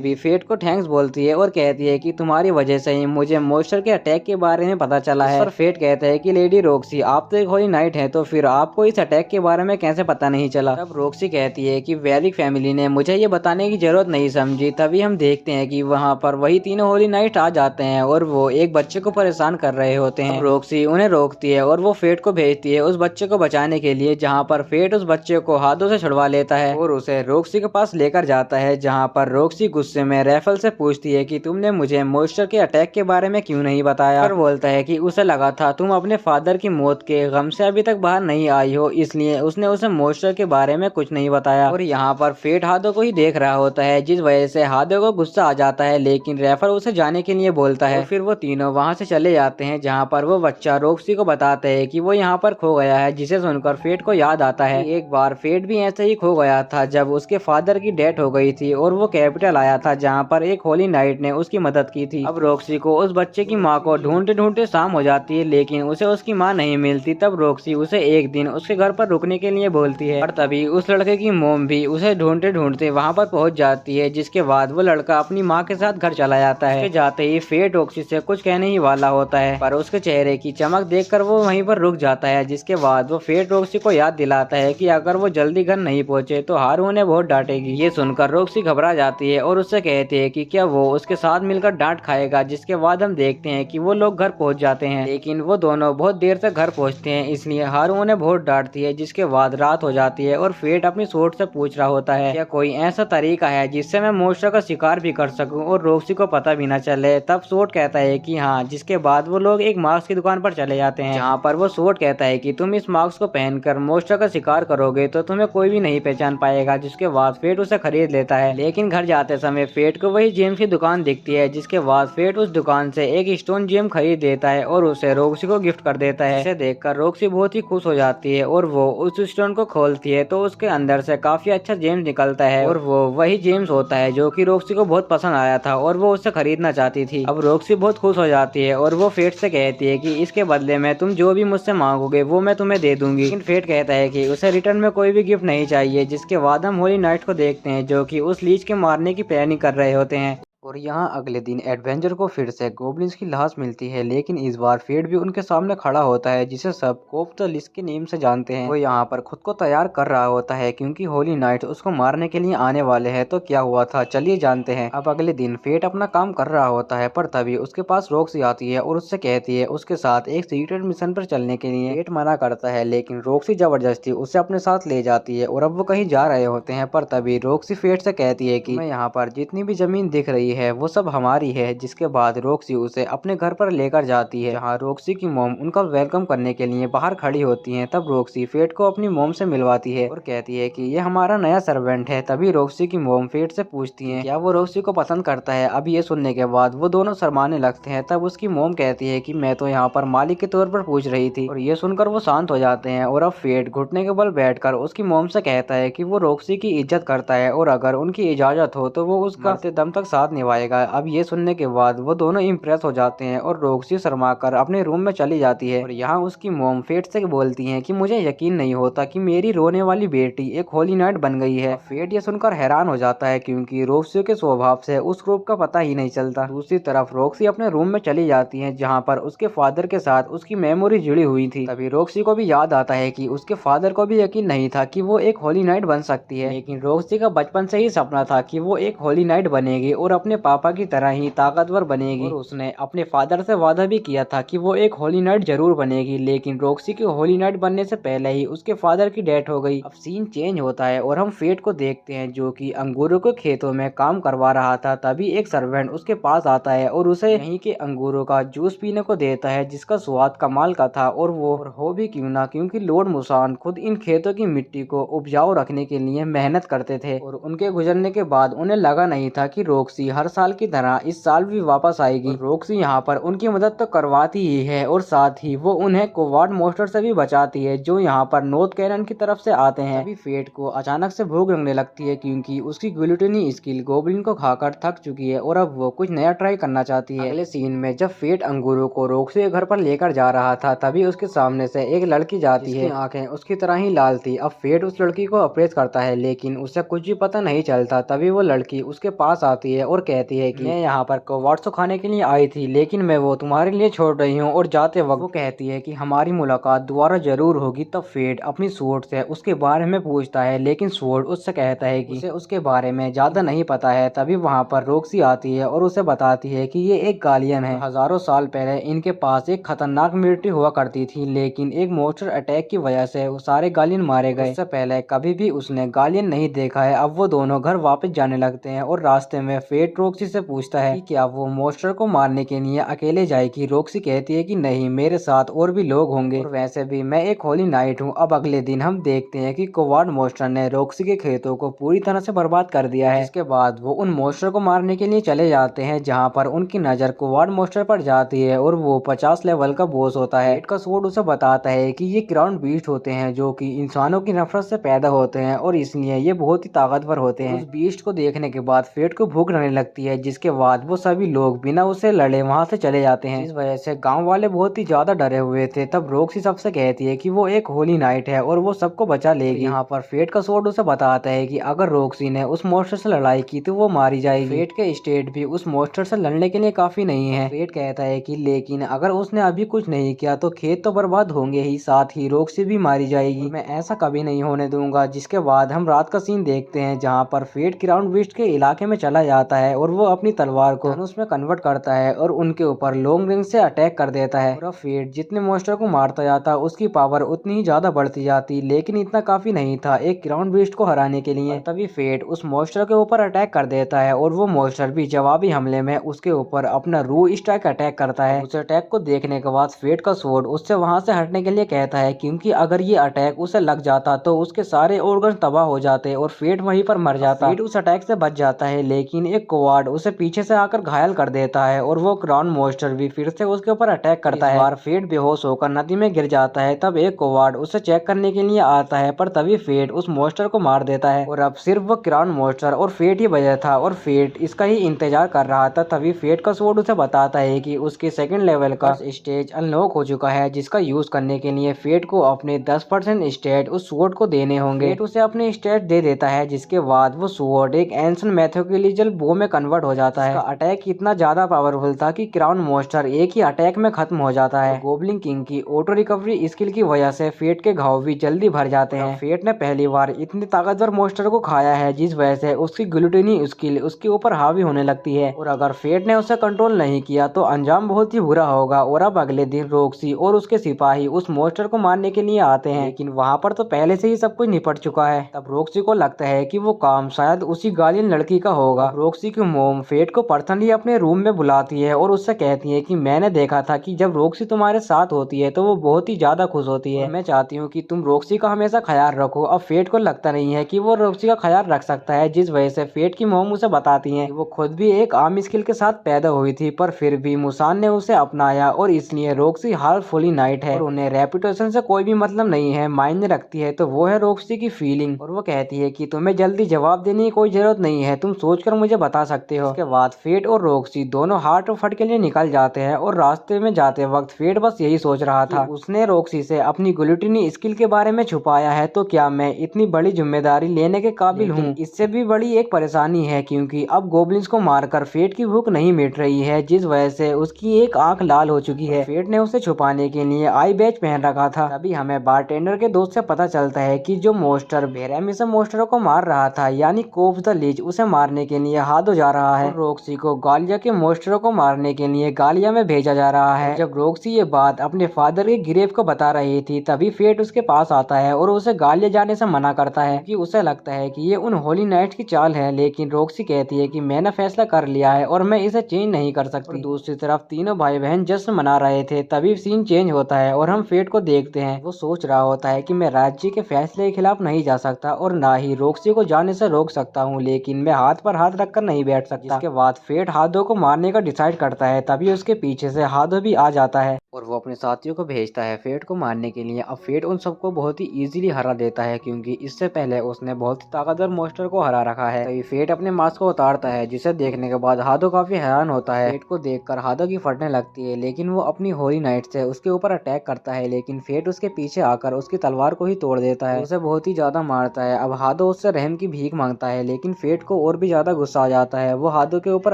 भी फेट को थैंक्स बोलती है और कहती है कि तुम्हारी वजह से ही मुझे मॉन्स्टर के अटैक के बारे में पता चला है। और फेट कहता है कि लेडी रॉक्सी, आप तो एक होली नाइट है, तो फिर आपको इस अटैक के बारे में कैसे पता नहीं चला। तब रॉक्सी कहती है कि वेरिक फैमिली ने मुझे ये बताने की जरूरत नहीं समझी। तभी हम देखते हैं कि वहाँ पर वही तीनों होली नाइट आ जाते हैं और वो एक बच्चे को परेशान कर रहे होते हैं। रॉक्सी उन्हें रोकती है और वो फेट को भेजती है उस बच्चे को बचाने के लिए, जहाँ पर फेट उस बच्चे को हाथों से छुड़वा लेता है और उसे रॉक्सी के पास लेकर जाता है, जहाँ पर रॉक्सी गुस्से में रैफल से पूछती है कि तुमने मुझे मॉन्स्टर के अटैक के बारे में क्यों नहीं बताया। और बोलता है कि उसे लगा था तुम अपने फादर की मौत के गम से अभी तक बाहर नहीं आई हो, इसलिए उसने उसे मॉन्स्टर के बारे में कुछ नहीं बताया। और यहाँ पर फेट हादो को ही देख रहा होता है, जिस वजह से हादो को गुस्सा आ जाता है, लेकिन रैफल उसे जाने के लिए बोलता है। फिर वो तीनों वहाँ से चले जाते हैं, जहाँ पर वो बच्चा रॉक्सी को बताते है कि वो यहाँ पर खो गया है, जिसे सुनकर फेट को याद आता है कि एक बार फेट भी ऐसे ही खो गया था जब उसके फादर की डेथ हो गई थी और वो कैपिटल आया था, जहाँ पर एक होली नाइट ने उसकी मदद की थी। अब रॉक्सी को उस बच्चे की माँ को ढूंढते ढूंढते शाम हो जाती है, लेकिन उसे उसकी माँ नहीं मिलती। तब रॉक्सी उसे एक दिन उसके घर पर रुकने के लिए बोलती है और तभी उस लड़के की मोम भी उसे ढूंढते ढूंढते वहाँ पर पहुँच जाती है, जिसके बाद वो लड़का अपनी माँ के साथ घर चला जाता है। जाते ही फेट रॉक्सी से कुछ कहने ही वाला होता है, पर उसके चेहरे की चमक देखकर वो वहीं पर रुक जाता है, जिसके बाद वो फेट रॉक्सी को याद दिलाता है कि अगर वो जल्दी घर नहीं पहुंचे तो हारू उन्हें बहुत डांटेगी। ये सुनकर रॉक्सी घबरा जाती है और उससे कहती है कि क्या वो उसके साथ मिलकर डांट खाएगा, जिसके बाद हम देखते हैं कि वो लोग घर पहुंच जाते हैं, लेकिन वो दोनों बहुत देर तक घर पहुंचते हैं, इसलिए हारू उन्हें बहुत डांटती है। जिसके बाद रात हो जाती है और फेट अपनी सोर्ड से पूछ रहा होता है क्या कोई ऐसा तरीका है जिससे मैं मॉन्स्टर का शिकार भी कर सकूं और रॉक्सी को पता भी न चले। तब सोर्ड कहता है कि हाँ। जिसके बाद वो लोग एक मास्क की दुकान पर चले जाते हैं, जहाँ पर वो सोर्ड कहता है कि तुम इस मास्क को पहनकर मॉन्स्टर का शिकार करोगे तो तुम्हें कोई भी नहीं पहचान पाएगा। जिसके बाद फेट उसे खरीद लेता है, लेकिन घर जाते समय फेट को वही जेम्स की दुकान दिखती है, जिसके बाद फेट उस दुकान से एक स्टोन जेम खरीद लेता है और उसे रॉक्सी को गिफ्ट कर देता है। इसे देखकर रॉक्सी बहुत ही खुश हो जाती है और वो उस स्टोन को खोलती है तो उसके अंदर से काफी अच्छा जेम्स निकलता है और वो वही जेम्स होता है जो कि रॉक्सी को बहुत पसंद आया था और वो उससे खरीदना चाहती थी। अब रॉक्सी बहुत खुश हो जाती है और वो फेट से कहती है कि इसके बदले में तुम जो भी मुझसे मांगोगे वो मैं तुम्हें दे दूंगी। लेकिन फेट कहता है कि उसे रिटर्न में कोई भी गिफ्ट नहीं चाहिए। जिसके बाद हम होली नाइट को देखते हैं, जो कि उस लीच के मारने की प्लानिंग कर रहे होते हैं। और यहाँ अगले दिन एडवेंचर को फिर से गोब्लिन्स की लाश मिलती है, लेकिन इस बार फेट भी उनके सामने खड़ा होता है, जिसे सब कोप द लिस्ट के नेम से जानते हैं। वो यहाँ पर खुद को तैयार कर रहा होता है क्योंकि होली नाइट उसको मारने के लिए आने वाले हैं। तो क्या हुआ था चलिए जानते हैं। अब अगले दिन फेट अपना काम कर रहा होता है, पर तभी उसके पास रॉक्सी आती है और उससे कहती है उसके साथ एक सीक्रेट मिशन पर चलने के लिए। फेट मना करता है, लेकिन रॉक्सी जबरदस्ती उसे अपने साथ ले जाती है और अब वो कहीं जा रहे होते हैं, पर तभी रॉक्सी फेट से कहती है कि मैं यहाँ पर जितनी भी जमीन दिख रही है वो सब हमारी है। जिसके बाद रॉक्सी उसे अपने घर पर लेकर जाती है, जहाँ रॉक्सी की मॉम उनका वेलकम करने के लिए बाहर खड़ी होती है। तब रॉक्सी फेट को अपनी मॉम से मिलवाती है और कहती है कि ये हमारा नया सर्वेंट है। तभी रॉक्सी की मॉम फेट से पूछती है क्या वो रॉक्सी को पसंद करता है। अब ये सुनने के बाद वो दोनों शर्माने लगते हैं। तब उसकी मॉम कहती है कि मैं तो यहाँ पर मालिक के तौर पर पूछ रही थी, और ये सुनकर वो शांत हो जाते हैं। और अब फेट घुटने के बल बैठकर उसकी मॉम से कहता है कि वो रॉक्सी की इज्जत करता है और अगर उनकी इजाजत हो तो वो उसका दम तक साथ निभाएगा। अब ये सुनने के बाद वो दोनों इम्प्रेस हो जाते हैं और रॉक्सी शर्मा कर अपने रूम में चली जाती है। और यहाँ उसकी मॉम फेट से बोलती है कि मुझे यकीन नहीं होता कि मेरी रोने वाली बेटी एक होली नाइट बन गई है। फेट ये सुनकर हैरान हो जाता है क्योंकि रॉक्सी के स्वभाव से उस ग्रुप का पता ही नहीं चलता। दूसरी तरफ रॉक्सी अपने रूम में चली जाती है, जहाँ पर उसके फादर के साथ उसकी मेमोरी जुड़ी हुई थी। तभी रॉक्सी को भी याद आता है कि उसके फादर को भी यकीन नहीं था कि वो एक होली नाइट बन सकती है, लेकिन रॉक्सी का बचपन से ही सपना था कि वो एक होली नाइट बनेगी और अपने पापा की तरह ही ताकतवर बनेगी। और उसने अपने फादर से वादा भी किया था कि वो एक होली नाइट जरूर बनेगी, लेकिन रॉक्सी के होली नाइट बनने से पहले ही उसके फादर की डेथ हो गई। अब सीन चेंज होता है और हम फेट को देखते हैं, जो कि अंगूरों के खेतों में काम करवा रहा था। तभी एक सर्वेंट उसके पास आता है और उसे यहीं के अंगूरों का जूस पीने को देता है, जिसका स्वाद कमाल का था। और वो हो भी क्यों ना, क्योंकि लॉर्ड मुसान खुद इन खेतों की मिट्टी को उपजाऊ रखने के लिए मेहनत करते थे और उनके गुजरने के बाद उन्हें लगा नहीं था कि रॉक्सी हर साल की तरह इस साल भी वापस आएगी। रॉक्सी यहाँ पर उनकी मदद तो करवाती ही है और साथ ही वो उन्हें कोवार्ड मॉन्स्टर से भी बचाती है जो यहाँ पर नॉर्थ कैनन की तरफ से आते हैं। तभी फेट को अचानक से भूख लगने लगती है क्योंकि उसकी ग्लूटनी स्किल गोब्लिन को खाकर थक चुकी है और अब वो कुछ नया ट्राई करना चाहती है। अगले सीन में जब फेट अंगूरों को रॉक्सी के घर पर लेकर जा रहा था तभी उसके सामने से एक लड़की जाती है, आंखें उसकी तरह ही लाल थी। अब फेट उस लड़की को अप्रोच करता है लेकिन उसे कुछ भी पता नहीं चलता। तभी वो लड़की उसके पास आती है और कहती है कि मैं यहाँ पर कोवार्ड्स खाने के लिए आई थी लेकिन मैं वो तुम्हारे लिए छोड़ रही हूँ। और जाते वक्त वो कहती है कि हमारी मुलाकात दोबारा जरूर होगी। तब फेट अपनी स्वॉर्ड से उसके बारे में पूछता है लेकिन स्वॉर्ड उससे कहता है कि उसे उसके बारे में ज्यादा नहीं पता है। तभी वहाँ पर रॉक्सी आती है और उसे बताती है कि ये एक गालियन है। हजारों साल पहले इनके पास एक खतरनाक मिलिट्री हुआ करती थी लेकिन एक मॉन्स्टर अटैक की वजह से वो सारे गालियन मारे गए। उससे पहले कभी भी उसने गालियन नहीं देखा है। अब वो दोनों घर वापस जाने लगते हैं और रास्ते में फेट रॉक्सी से पूछता है कि क्या वो मॉन्स्टर को मारने के लिए अकेले जाएगी। रॉक्सी कहती है कि नहीं, मेरे साथ और भी लोग होंगे और वैसे भी मैं एक होली नाइट हूँ। अब अगले दिन हम देखते हैं कि कोवार्ड मॉन्स्टर ने रॉक्सी के खेतों को पूरी तरह से बर्बाद कर दिया है। इसके बाद वो उन मॉन्स्टर को मारने के लिए चले जाते हैं जहाँ पर उनकी नजर कोवार्ड मॉन्स्टर पर जाती है और वो 50 लेवल का बॉस होता है। फेट का स्वॉर्ड उसे बताता है कि ये क्राउन बीस्ट होते हैं जो कि इंसानों की नफरत से पैदा होते हैं और इसलिए ये बहुत ही ताकतवर होते हैं। उस बीस्ट को देखने के बाद फेट को भूख लगने लगती है जिसके बाद वो सभी लोग बिना उसे लड़े वहाँ से चले जाते हैं। इस वजह से गाँव वाले बहुत ही ज्यादा डरे हुए थे। तब रॉक्सी सबसे कहती है कि वो एक होली नाइट है और वो सबको बचा लेगी। यहाँ पर फेट का स्वॉर्ड उसे बताता है कि अगर रॉक्सी ने उस मॉन्स्टर से लड़ाई की तो वो मारी जाएगी। फेट के स्टेट भी उस मॉन्स्टर से लड़ने के लिए काफी नहीं है। फेट कहता है कि लेकिन अगर उसने अभी कुछ नहीं किया तो खेत तो बर्बाद होंगे ही, साथ ही रॉक्सी भी मारी जाएगी। मैं ऐसा कभी नहीं होने दूंगा। जिसके बाद हम रात का सीन देखते हैं जहाँ पर फेट क्राउन बीस्ट के इलाके में चला जाता है और वो अपनी तलवार को धनुष में कन्वर्ट करता है और उनके ऊपर लॉन्ग रेंज से अटैक कर देता है। और फेट जितने मॉन्स्टर को मारता जाता उसकी पावर उतनी ही ज्यादा बढ़ती जाती लेकिन इतना काफी नहीं था एक क्राउन बीस्ट को हराने के लिए। तभी फेट उस मॉन्स्टर के ऊपर अटैक कर देता है और वो मॉन्स्टर भी जवाबी हमले में उसके ऊपर अपना रू स्ट्राइक अटैक करता है। उस अटैक को देखने के बाद फेट का स्वॉर्ड उससे वहां से हटने के लिए कहता है क्योंकि अगर ये अटैक उसे लग जाता तो उसके सारे ऑर्गन तबाह हो जाते और फेट वहीं पर मर जाता। फेट उस अटैक से बच जाता है लेकिन एक कोवार्ड उसे पीछे से आकर घायल कर देता है और वो क्राउन मॉन्स्टर भी फिर से उसके ऊपर अटैक करता है। बार फेट बेहोश होकर नदी में गिर जाता है। तब एक कोवार्ड उसे चेक करने के लिए आता है पर तभी फेट उस मॉन्स्टर को मार देता है और अब सिर्फ वो क्राउन मॉन्स्टर और फेट ही बचा था और फेट इसका ही इंतजार कर रहा था। तभी फेट का स्वॉर्ड उसे बताता है कि उसके सेकंड लेवल का स्टेज अनलॉक हो चुका है जिसका यूज करने के लिए फेट को अपने 10% स्टेट उस स्वॉर्ड को देने होंगे। फेट उसे अपने स्टेट दे देता है जिसके बाद वो स्वॉर्ड एक एंशिएंट मैथोलॉजिकल बो में कन्वर्ट हो जाता है। अटैक इतना ज्यादा पावरफुल था कि क्राउन मॉन्स्टर एक ही अटैक में खत्म हो जाता है। गोब्लिन किंग की ऑटो रिकवरी स्किल की वजह से फेट के घाव भी जल्दी भर जाते हैं। फेट ने पहली बार इतनी ताकतवर मॉन्स्टर को खाया है जिस वजह से उसकी ग्लूटनी स्किल उसके ऊपर हावी होने लगती है और अगर फेट ने उसे कंट्रोल नहीं किया तो अंजाम बहुत ही बुरा होगा। और अब अगले दिन रॉक्सी और उसके सिपाही उस मॉन्स्टर को मारने के लिए आते हैं लेकिन वहाँ पर तो पहले से ही सब कुछ निपट चुका है। तब रॉक्सी को लगता है कि वो काम शायद उसी गालियन लड़की का होगा। रॉक्सी की मोम फेट को पर्सनली अपने रूम में बुलाती है और उससे कहती है कि मैंने देखा था कि जब रॉक्सी तुम्हारे साथ होती है तो वो बहुत ही ज्यादा खुश होती है। मैं चाहती हूँ कि तुम रॉक्सी का हमेशा ख्याल रखो। अब फेट को लगता नहीं है कि वो रॉक्सी का ख्याल रख सकता है जिस वजह से फेट की मोम उसे बताती है वो खुद भी एक आम स्किल के साथ पैदा हुई थी पर फिर भी मुसान ने उसे अपनाया और इसलिए रॉक्सी हार्टफुली नाइट है और उन्हें रेपुटेशन से कोई भी मतलब नहीं है। मायने रखती है तो वो है रॉक्सी की फीलिंग और वो कहती है कि तुम्हें जल्दी जवाब देने की कोई जरूरत नहीं है, तुम सोचकर मुझे बता सकते हो। उसके बाद फेट और रॉक्सी दोनों हार्ट फट के लिए निकल जाते हैं और रास्ते में जाते वक्त फेट बस यही सोच रहा था उसने रॉक्सी से अपनी ग्लूटनी स्किल के बारे में छुपाया है तो क्या मैं इतनी बड़ी जिम्मेदारी लेने के काबिल हूँ। इससे भी बड़ी एक परेशानी है क्योंकि अब गोब्लिन्स को मारकर फेट की भूख नहीं मिट रही है जिस वजह से उसकी एक आंख लाल हो चुकी है। फेट ने उसे छुपाने के लिए आई बैच पहन रखा था। तभी हमें बारटेंडर के दोस्त से पता चलता है कि जो मॉन्स्टर बेरहमी मॉन्स्टर को मार रहा था यानी कोब्स द लीच उसे मारने के लिए हादो जा रहा है। रॉक्सी को गालिया के मॉन्स्टरों को मारने के लिए गालिया में भेजा जा रहा है। जब रॉक्सी ये बात अपने फादर के ग्रेव को बता रही थी तभी फेट उसके पास आता है और उसे गालिया जाने से मना करता है कि उसे लगता है कि ये उन होली नाइट्स की चाल है लेकिन रॉक्सी कहती है कि मैंने फैसला कर लिया है और मैं इसे चेंज नहीं कर सकती। और दूसरी तरफ तीनों भाई बहन जश्न मना रहे थे तभी सीन चेंज होता है और हम फेट को देखते हैं। वो सोच रहा होता है कि मैं राज्य के फैसले के खिलाफ नहीं जा सकता और ना ही रॉक्सी को जाने से रोक सकता हूँ लेकिन मैं हाथ पर हाथ रखकर नहीं बैठ सकता। जिसके बाद फेट हादो को मारने का डिसाइड करता है, तभी उसके पीछे से हादो भी आ जाता है और वो अपने साथियों को भेजता है फेट को मारने के लिए। अब फेट उन सबको बहुत ही इजीली हरा देता है, क्योंकि इससे पहले उसने बहुत ही ताकतवर मॉन्स्टर को हरा रखा है। तभी फेट अपने मास्क को उतारता है, जिसे देखने के बाद हादो काफी हैरान होता है। फेट को देखकर हादो की फटने लगती है, लेकिन वो अपनी होली नाइट से उसके ऊपर अटैक करता है, लेकिन फेट उसके पीछे आकर उसकी तलवार को ही तोड़ देता है, उसे बहुत ही ज्यादा मारता है। अब हादो उससे रहम की भीख मांगता है, लेकिन फेट को और भी ज्यादा गुस्सा आ जाता है। वो हादो के ऊपर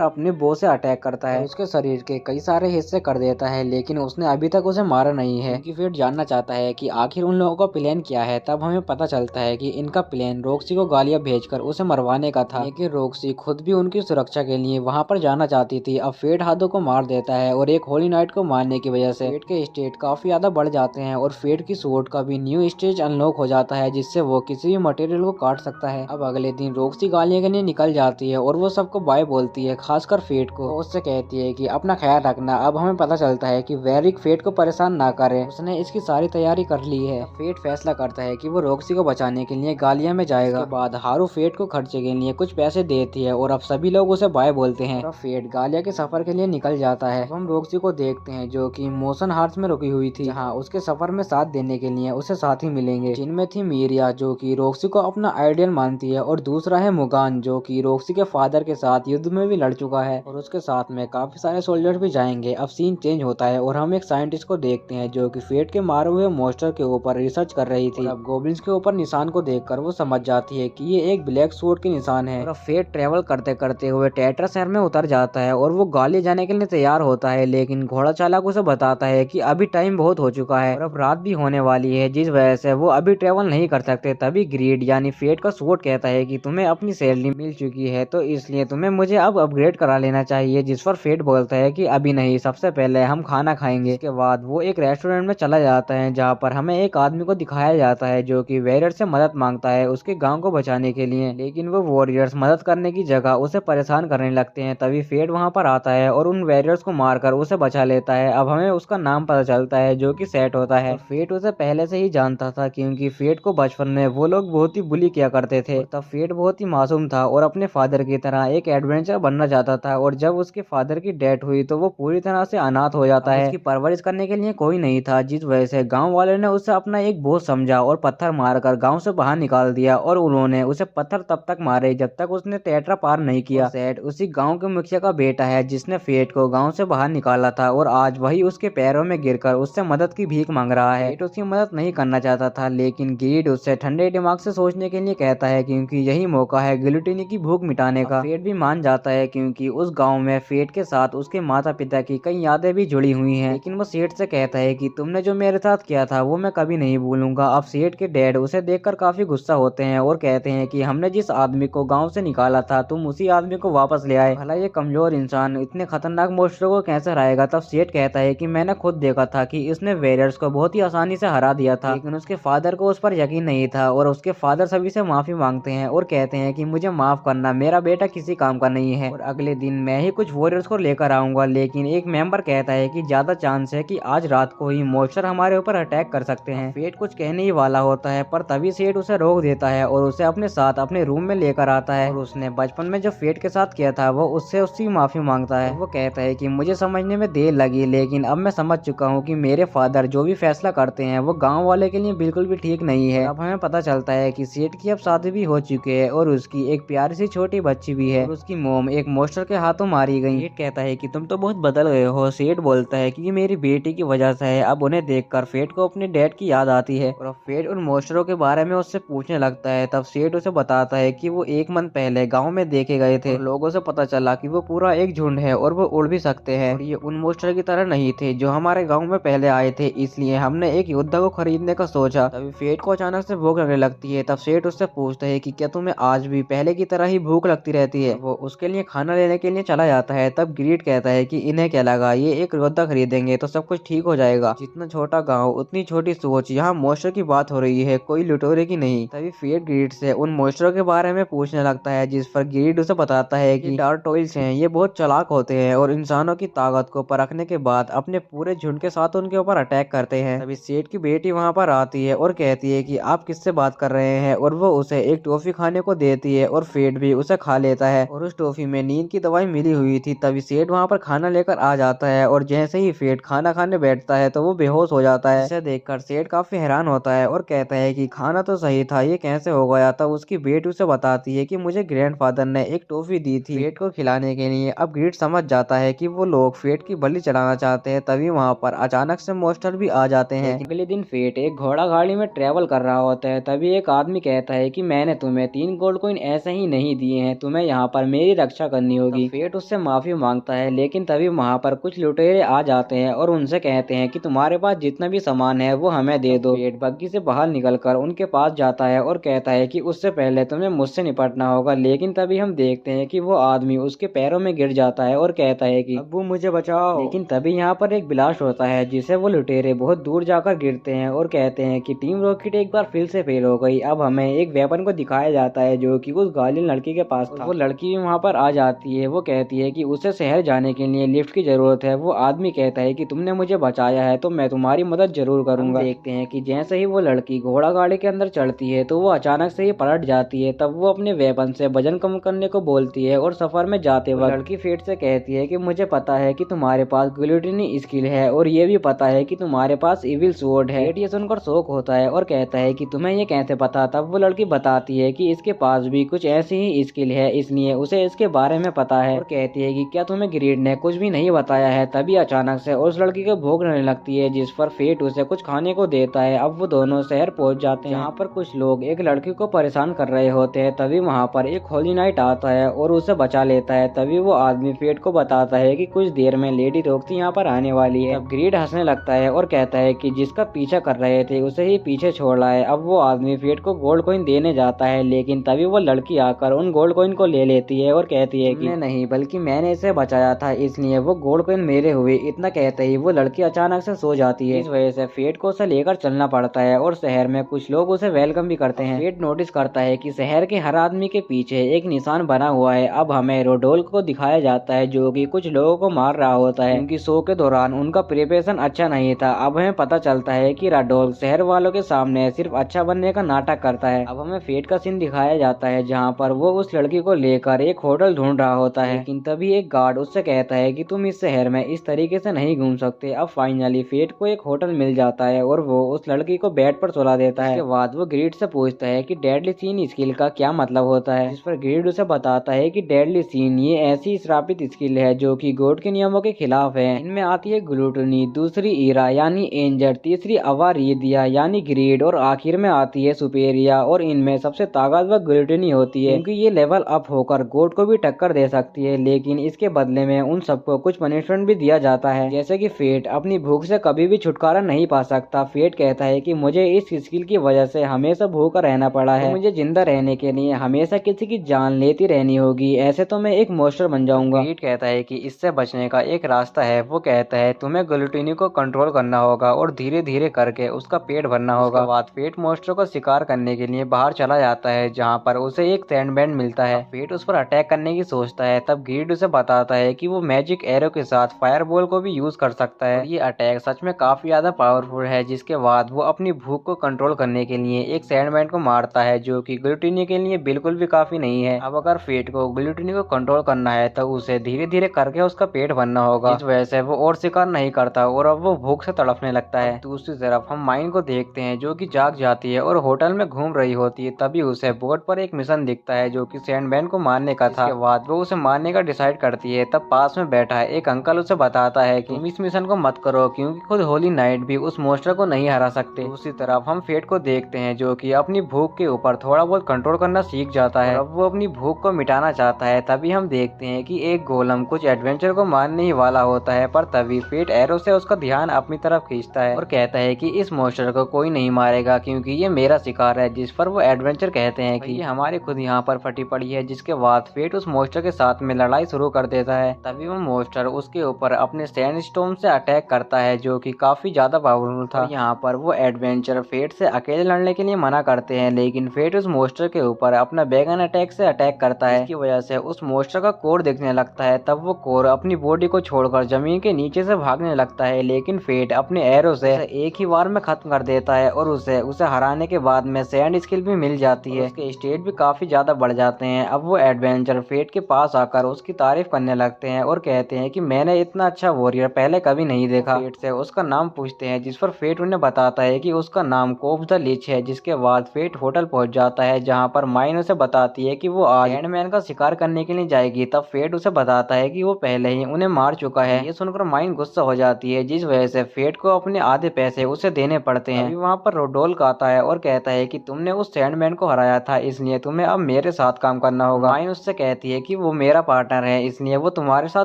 अपने बो से अटैक करता है, उसके शरीर के कई सारे हिस्से कर देता है, लेकिन उसने अभी तक उसे मारा नहीं है, क्योंकि फेट जानना चाहता है कि आखिर उन लोगों का प्लान क्या है। तब हमें पता चलता है कि इनका प्लान रॉक्सी को गालियां भेजकर उसे मरवाने का था, लेकिन रॉक्सी खुद भी उनकी सुरक्षा के लिए वहां पर जाना चाहती थी। अब फेट हादो को मार देता है और एक होली नाइट को मारने की वजह से फेट के स्टेट काफी ज्यादा बढ़ जाते हैं और फेट की स्वॉर्ड का भी न्यू स्टेज अनलॉक हो जाता है, जिससे वो किसी भी मटेरियल को काट सकता है। अब अगले दिन रॉक्सी गालियां के लिए निकल जाती है और वो सबको बाय बोलती है, खासकर फेट को। वो उससे कहती है कि अपना ख्याल रखना। अब हमें पता चलता है कि वेरिक फेट को परेशान ना करे, उसने इसकी सारी तैयारी कर ली है। फेट फैसला करता है कि वो रॉक्सी को बचाने के लिए गालिया में जाएगा। उसके बाद हारू फेट को खर्चे के लिए कुछ पैसे देती है और अब सभी लोग उसे बाय बोलते हैं। और फेट गालिया के सफर के लिए निकल जाता है। हम रॉक्सी को देखते हैं जो कि मोशन हार्ट्स में रुकी हुई थी, जहाँ उसके सफर में साथ देने के लिए उसे साथी मिलेंगे, जिनमें थी मीरिया जो कि रॉक्सी को अपना आइडियल मानती है, और दूसरा है मुगान जो कि रॉक्सी के फादर के साथ युद्ध में भी लड़ चुका है, और उसके साथ में काफी सारे सोल्जर्स भी जाएंगे। अब सीन चेंज होता है और हम एक साइंटिस्ट को देखते हैं जो कि फेट के मारे हुए मॉन्स्टर के ऊपर रिसर्च कर रही थी। अब गोब्लिन्स के ऊपर निशान को देखकर वो समझ जाती है कि ये एक ब्लैक स्वॉर्ड के निशान है। और फेट ट्रेवल करते करते हुए टेट्रा शहर में उतर जाता है और वो गाली जाने के लिए तैयार होता है, लेकिन घोड़ा चालक उसे बताता है कि अभी टाइम बहुत हो चुका है और अब रात भी होने वाली है, जिस वजह से वो अभी ट्रेवल नहीं कर सकते। तभी ग्रीड यानी फेट का स्वॉर्ड कहता है कि तुम्हें अपनी सैलरी मिल चुकी है, तो इसलिए तुम्हें मुझे अब अपग्रेड करा लेना चाहिए। जिस पर फेट बोलता है कि अभी नहीं, सबसे पहले हम खाना खाएंगे। इसके बाद वो एक रेस्टोरेंट में चला जाता है, जहाँ पर हमें एक आदमी को दिखाया जाता है जो कि वॉरियर से मदद मांगता है उसके गांव को बचाने के लिए, लेकिन वो वॉरियर्स मदद करने की जगह उसे परेशान करने लगते हैं। तभी फेट वहां पर आता है और उन वॉरियर्स को मारकर उसे बचा लेता है। अब हमें उसका नाम पता चलता है जो कि सेट होता है। फेट उसे पहले से ही जानता था, क्योंकि फेट को बचपन में वो लोग बहुत ही बुली किया करते थे। तब फेट बहुत ही मासूम था और अपने फादर की तरह एक एडवेंचर बनना चाहता था, और जब उसके फादर की डेथ हुई तो वो पूरी तरह से अनाथ हो जाता है। उसकी परवरिश करने के लिए कोई नहीं था, जिस वजह से गांव वाले ने उसे अपना एक बोझ समझा और पत्थर मारकर गांव से बाहर निकाल दिया, और उन्होंने उसे पत्थर तब तक मारे जब तक उसने टेट्रा पार नहीं किया। सेट उसी गांव के मुखिया का बेटा है जिसने फेट को गांव से बाहर निकाला था, और आज वही उसके पैरों में गिरकर उससे मदद की भीख मांग रहा है। फेट उसकी मदद नहीं करना चाहता था, लेकिन ग्रीड उससे ठंडे दिमाग से सोचने के लिए कहता है, क्योंकि यही मौका है गिलोटिनी की भूख मिटाने का। फेट भी मान जाता है, क्योंकि उस गाँव में फेट के साथ उसके माता पिता की कई यादें भी जुड़ी हुई हैं। लेकिन वो सेठ से कहता है कि तुमने जो मेरे साथ किया था वो मैं कभी नहीं भूलूंगा। अब सेठ के डैड उसे देखकर काफी गुस्सा होते हैं और कहते हैं कि हमने जिस आदमी को गांव से निकाला था तुम उसी आदमी को वापस ले आए। भला ये कमजोर इंसान इतने खतरनाक मॉन्स्टर को कैसे हराएगा। तब सेठ कहता है कि मैंने खुद देखा था कि इसने वॉरियर्स को बहुत ही आसानी से हरा दिया था, लेकिन उसके फादर को उस पर यकीन नहीं था, और उसके फादर सभी से माफी मांगते हैं और कहते हैं कि मुझे माफ करना, मेरा बेटा किसी काम का नहीं है, और अगले दिन मैं ही कुछ वॉरियर्स को लेकर आऊंगा। लेकिन एक मेंबर कहता है कि ज्यादा चांस है कि आज रात को ही मॉन्स्टर हमारे ऊपर अटैक कर सकते हैं। फेट कुछ कहने ही वाला होता है, पर तभी सेठ उसे रोक देता है और उसे अपने साथ अपने रूम में लेकर आता है, और उसने बचपन में जो फेट के साथ किया था वो उससे उसकी माफी मांगता है। वो कहता है कि मुझे समझने में देर लगी, लेकिन अब मैं समझ चुका हूँ कि मेरे फादर जो भी फैसला करते हैं वो गाँव वाले के लिए बिल्कुल भी ठीक नहीं है। अब हमें पता चलता है कि सेठ की अब शादी भी हो चुकी है और उसकी एक प्यारी सी छोटी बच्ची भी है, और उसकी मोम एक मॉन्स्टर के हाथों मारी गई। सेठ कहता है कि तुम तो बहुत बदल गए हो। सेठ बोलता है कि ये मेरी बेटी की वजह से है। अब उन्हें देखकर फेट को अपने डैड की याद आती है, और फेट उन मॉन्स्टरों के बारे में उससे पूछने लगता है। तब सेठ उसे बताता है कि वो एक मंथ पहले गांव में देखे गए थे, और लोगों से पता चला कि वो पूरा एक झुंड है और वो उड़ भी सकते हैं, और ये उन मॉन्स्टर की तरह नहीं थे जो हमारे गाँव में पहले आए थे, इसलिए हमने एक योद्धा को खरीदने का सोचा। तभी फेट को अचानक से भूख लगने लगती है। तब सेठ उससे पूछता है कि क्या तुम्हें आज भी पहले की तरह ही भूख लगती रहती है। वो उसके लिए खाना लेने के लिए चला जाता है। तब ग्रीड कहता है कि इन्हें क्या लगा, ये एक योद्धा खरीदेंगे तो सब कुछ ठीक हो जाएगा। जितना छोटा गांव उतनी छोटी सोच, यहाँ मॉन्स्टर की बात हो रही है, कोई लुटेरे की नहीं। तभी फेट ग्रीड से उन मॉन्स्टरों के बारे में पूछने लगता है, जिस पर ग्रीड उसे बताता है कि टार्टोइल्स हैं, ये बहुत चालाक होते हैं और इंसानों की ताकत को परखने के बाद अपने पूरे झुंड के साथ उनके ऊपर अटैक करते हैं। तभी सेठ की बेटी वहाँ पर आती है और कहती है कि आप किससे बात कर रहे हैं, और वो उसे एक टॉफी खाने को देती है और फेट भी उसे खा लेता है। और उस टॉफी में नींद की दवाई मिली हुई थी। तभी सेठ वहाँ पर खाना लेकर आ जाता है और जैसे ही फेट खाना खाने बैठता है तो वो बेहोश हो जाता है। इसे देखकर सेठ काफी हैरान होता है और कहता है कि खाना तो सही था, ये कैसे हो गया। तब उसकी बेटी उसे बताती है कि मुझे ग्रैंडफादर ने एक टॉफी दी थी फेट को खिलाने के लिए। अब ग्रीड समझ जाता है कि वो लोग फेट की बलि चढ़ाना चाहते हैं। तभी वहाँ पर अचानक से मॉन्स्टर भी आ जाते हैं। अगले दिन फेट एक घोड़ा गाड़ी में ट्रेवल कर रहा होता है। तभी एक आदमी कहता है कि मैंने तुम्हें 3 गोल्ड कॉइन ऐसे ही नहीं दिए हैं, तुम्हें यहाँ पर मेरी रक्षा करनी होगी। फेट उससे माफी मांगता है, लेकिन तभी वहाँ पर कुछ लुटेरे आ जाते हैं और उनसे कहते हैं कि तुम्हारे पास जितना भी सामान है वो हमें दे दो। फेट बग्गी से बाहर निकलकर उनके पास जाता है और कहता है कि उससे पहले तुम्हें मुझसे निपटना होगा। लेकिन तभी हम देखते हैं कि वो आदमी उसके पैरों में गिर जाता है और कहता है कि अब्बू मुझे बचाओ। लेकिन तभी यहाँ पर एक ब्लास्ट होता है जिसे वो लुटेरे बहुत दूर जाकर गिरते हैं और कहते हैं कि टीम रॉकेट एक बार फिर से फेल हो गई। अब हमें एक वेपन को दिखाया जाता है जो कि उस गालिन लड़की के पास था। वो लड़की भी वहाँ पर आ जाती है। वो कहती है कि उसे शहर जाने के लिए लिफ्ट की जरूरत है। वो आदमी कहता है कि तुमने मुझे बचाया है तो मैं तुम्हारी मदद जरूर करूंगा। देखते हैं कि जैसे ही वो लड़की घोड़ा गाड़ी के अंदर चढ़ती है तो वो अचानक से ही पलट जाती है। तब वो अपने वेपन से वजन कम करने को बोलती है और सफर में जाते वक्त लड़की फेट से कहती है कि मुझे पता है कि तुम्हारे पास गिलोटिनी स्किल है और ये भी पता है कि तुम्हारे पास इविल स्वॉर्ड है। फेट ये सुनकर शौक होता है और कहता है कि तुम्हें ये कैसे पता। तब वो लड़की बताती है कि इसके पास भी कुछ ऐसी ही स्किल है, इसलिए उसे इसके बारे में पता है। और कहती है कि क्या तुम्हें ग्रीड ने कुछ भी नहीं बताया है। तभी अचानक से उस लड़की को भूख लगने लगती है, जिस पर फेट उसे कुछ खाने को देता है। अब वो दोनों शहर पहुंच जाते हैं, जहाँ पर कुछ लोग एक लड़की को परेशान कर रहे होते हैं। तभी वहाँ पर एक होली नाइट आता है और उसे बचा लेता है। तभी वो आदमी फेट को बताता है कि कुछ देर में लेडी रोक्सी यहाँ पर आने वाली है। तब ग्रीड हंसने लगता है और कहता है कि जिसका पीछा कर रहे थे उसे ही पीछे छोड़ रहा है। अब वो आदमी फेट को गोल्ड कॉइन देने जाता है, लेकिन तभी वो लड़की आकर उन गोल्ड कॉइन को ले लेती है और कहती है कि नहीं, बल्कि मैंने इसे बचाया था, इसलिए वो गोल्ड कॉइन मेरे हुए। इतना कहते ही वो लड़की अचानक से सो जाती है। इस वजह से फेट को उसे लेकर चलना पड़ता है और शहर में कुछ लोग उसे वेलकम भी करते हैं। फेट नोटिस करता है कि शहर के हर आदमी के पीछे एक निशान बना हुआ है। अब हमें रोडोल्फ को दिखाया जाता है जो कि कुछ लोगों को मार रहा होता है, क्योंकि शो के दौरान उनका प्रिपरेशन अच्छा नहीं था। अब हमें पता चलता है कि रोडोल्फ शहर वालों के सामने सिर्फ अच्छा बनने का नाटक करता है। अब हमें फेट का सीन दिखाया जाता है जहाँ पर वो उस लड़की को लेकर एक होटल ढूंढ रहा होता है, लेकिन तभी एक गार्ड उससे कहता है कि तुम इस शहर में इस तरीके से नहीं घूम सकते। अब फाइनली फेट को एक होटल मिल जाता है और वो उस लड़की को बेड पर सुला देता है। उसके बाद वो ग्रीड से पूछता है कि डेडली सीन स्किल का क्या मतलब होता है, जिस पर ग्रीड उसे बताता है कि डेडली सीन ये ऐसी श्रापित स्किल है जो कि गॉड के नियमों के खिलाफ है। इनमें आती है ग्लूटनी, दूसरी ईरा यानी एंजर, तीसरी अवारीदिया यानी ग्रीड और आखिर में आती है सुपेरिया। और इनमें सबसे ताकतवर ग्लूटनी होती है क्योंकि ये लेवल अप होकर गॉड को भी टक्कर दे सकती है, लेकिन इसके बदले में उन सबको कुछ पनिशमेंट भी दिया जाता है। जैसे कि फेट अपनी भूख से कभी भी छुटकारा नहीं पा सकता। फेट कहता है कि मुझे इस स्किल की वजह से हमेशा भूखा रहना पड़ा है, तो मुझे जिंदा रहने के लिए हमेशा किसी की जान लेती रहनी होगी, ऐसे तो मैं एक मॉन्स्टर बन जाऊंगा। फेट कहता है कि इससे बचने का एक रास्ता है। वो कहता है तुम्हें ग्लूटिनी को कंट्रोल करना होगा और धीरे धीरे करके उसका पेट भरना होगा। उसके बाद फेट मॉन्स्टर को शिकार करने के लिए बाहर चला जाता है, जहाँ पर उसे एक सैंडबैंड मिलता है। फेट उस पर अटैक करने की सोचता है। तब ग्रीड उसे बताता है कि वो मैजिक एरो के साथ फायरबॉल को भी यूज कर सकता है। ये अटैक सच में काफी ज्यादा पावरफुल है। जिसके बाद वो अपनी भूख को कंट्रोल करने के लिए एक सैंडमैन को मारता है, जो कि ग्लूटिनी के लिए बिल्कुल भी काफी नहीं है। अब अगर फेट को ग्लूटिनी को कंट्रोल करना है तो उसे धीरे धीरे करके उसका पेट भरना होगा, इस वजह से वो और शिकार नहीं करता और अब वो भूख से तड़पने लगता है। दूसरी तरफ हम माइन को देखते हैं जो कि जाग जाती है और होटल में घूम रही होती है। तभी उसे बोर्ड पर एक मिशन दिखता है जो कि सैंडमैन को मारने का था। इसके बाद वो उसे मारने का डिसाइड करती है। तब पास में बैठा एक अंकल उसे बताता है कि तुम इस मिशन को मत करो क्योंकि खुद होली नाइट भी उस मॉन्स्टर को नहीं हरा सकते। दूसरी तरफ हम फेट को देखते हैं जो कि अपनी भूख के ऊपर थोड़ा बहुत कंट्रोल करना सीख जाता है। अब वो अपनी भूख को मिटाना चाहता है। तभी हम देखते हैं कि एक गोलम कुछ एडवेंचर को मारने ही वाला होता है, पर तभी फेट एरो से उसका ध्यान अपनी तरफ खींचता है और कहता है कि इस मॉन्स्टर को कोई नहीं मारेगा क्योंकि ये मेरा शिकार है। जिस पर वो एडवेंचर कहते हैं कि ये हमारी खुद यहाँ पर फटी पड़ी है। जिसके बाद फेट उस मॉन्स्टर के साथ में लड़ाई शुरू कर देता है। तभी वो मॉन्स्टर उसके ऊपर अपने सैंडस्टॉर्म से अटैक करता है जो कि काफी ज्यादा पावरफुल था। यहाँ पर वो एडवेंचर फेट से अकेले लड़ने के लिए मना करते हैं, लेकिन फेट उस मॉन्स्टर के ऊपर अपना बैगन अटैक से अटैक करता है। इसकी वजह से उस मॉन्स्टर का कोर दिखने लगता है। तब वो कोर अपनी बॉडी को छोड़कर जमीन के नीचे से भागने लगता है, लेकिन फेट अपने एरो से एक ही बार में खत्म कर देता है और उसे हराने के बाद में सैंड स्किल भी मिल जाती है। उसके स्टेट भी काफी ज्यादा बढ़ जाते हैं। अब वो एडवेंचर फेट के पास आकर उसकी तारीफ करने लगते हैं और कहते हैं कि मैंने इतना अच्छा वॉरियर पहले कभी नहीं देखा। फेट से उसका नाम पूछते हैं, जिस पर फेट उन्हें बताता है कि उसका नाम कोब द लीच है। जिसके बाद फेट होटल पहुंच जाता है, जहां पर माइन उसे बताती है कि वो आज सैंडमैन का शिकार करने के लिए जाएगी। तब फेट उसे बताता है कि वो पहले ही उन्हें मार चुका है। ये सुनकर माइन गुस्सा हो जाती है, जिस वजह से फेट को अपने आधे पैसे उसे देने पड़ते हैं। वहाँ पर रोडोल्फ आता है और कहता है कि तुमने उस सैंडमैन को हराया था, इसलिए तुम्हें अब मेरे साथ काम करना होगा। माइन उससे कहती है कि वो मेरा पार्टनर है, इसलिए वो तुम्हारे साथ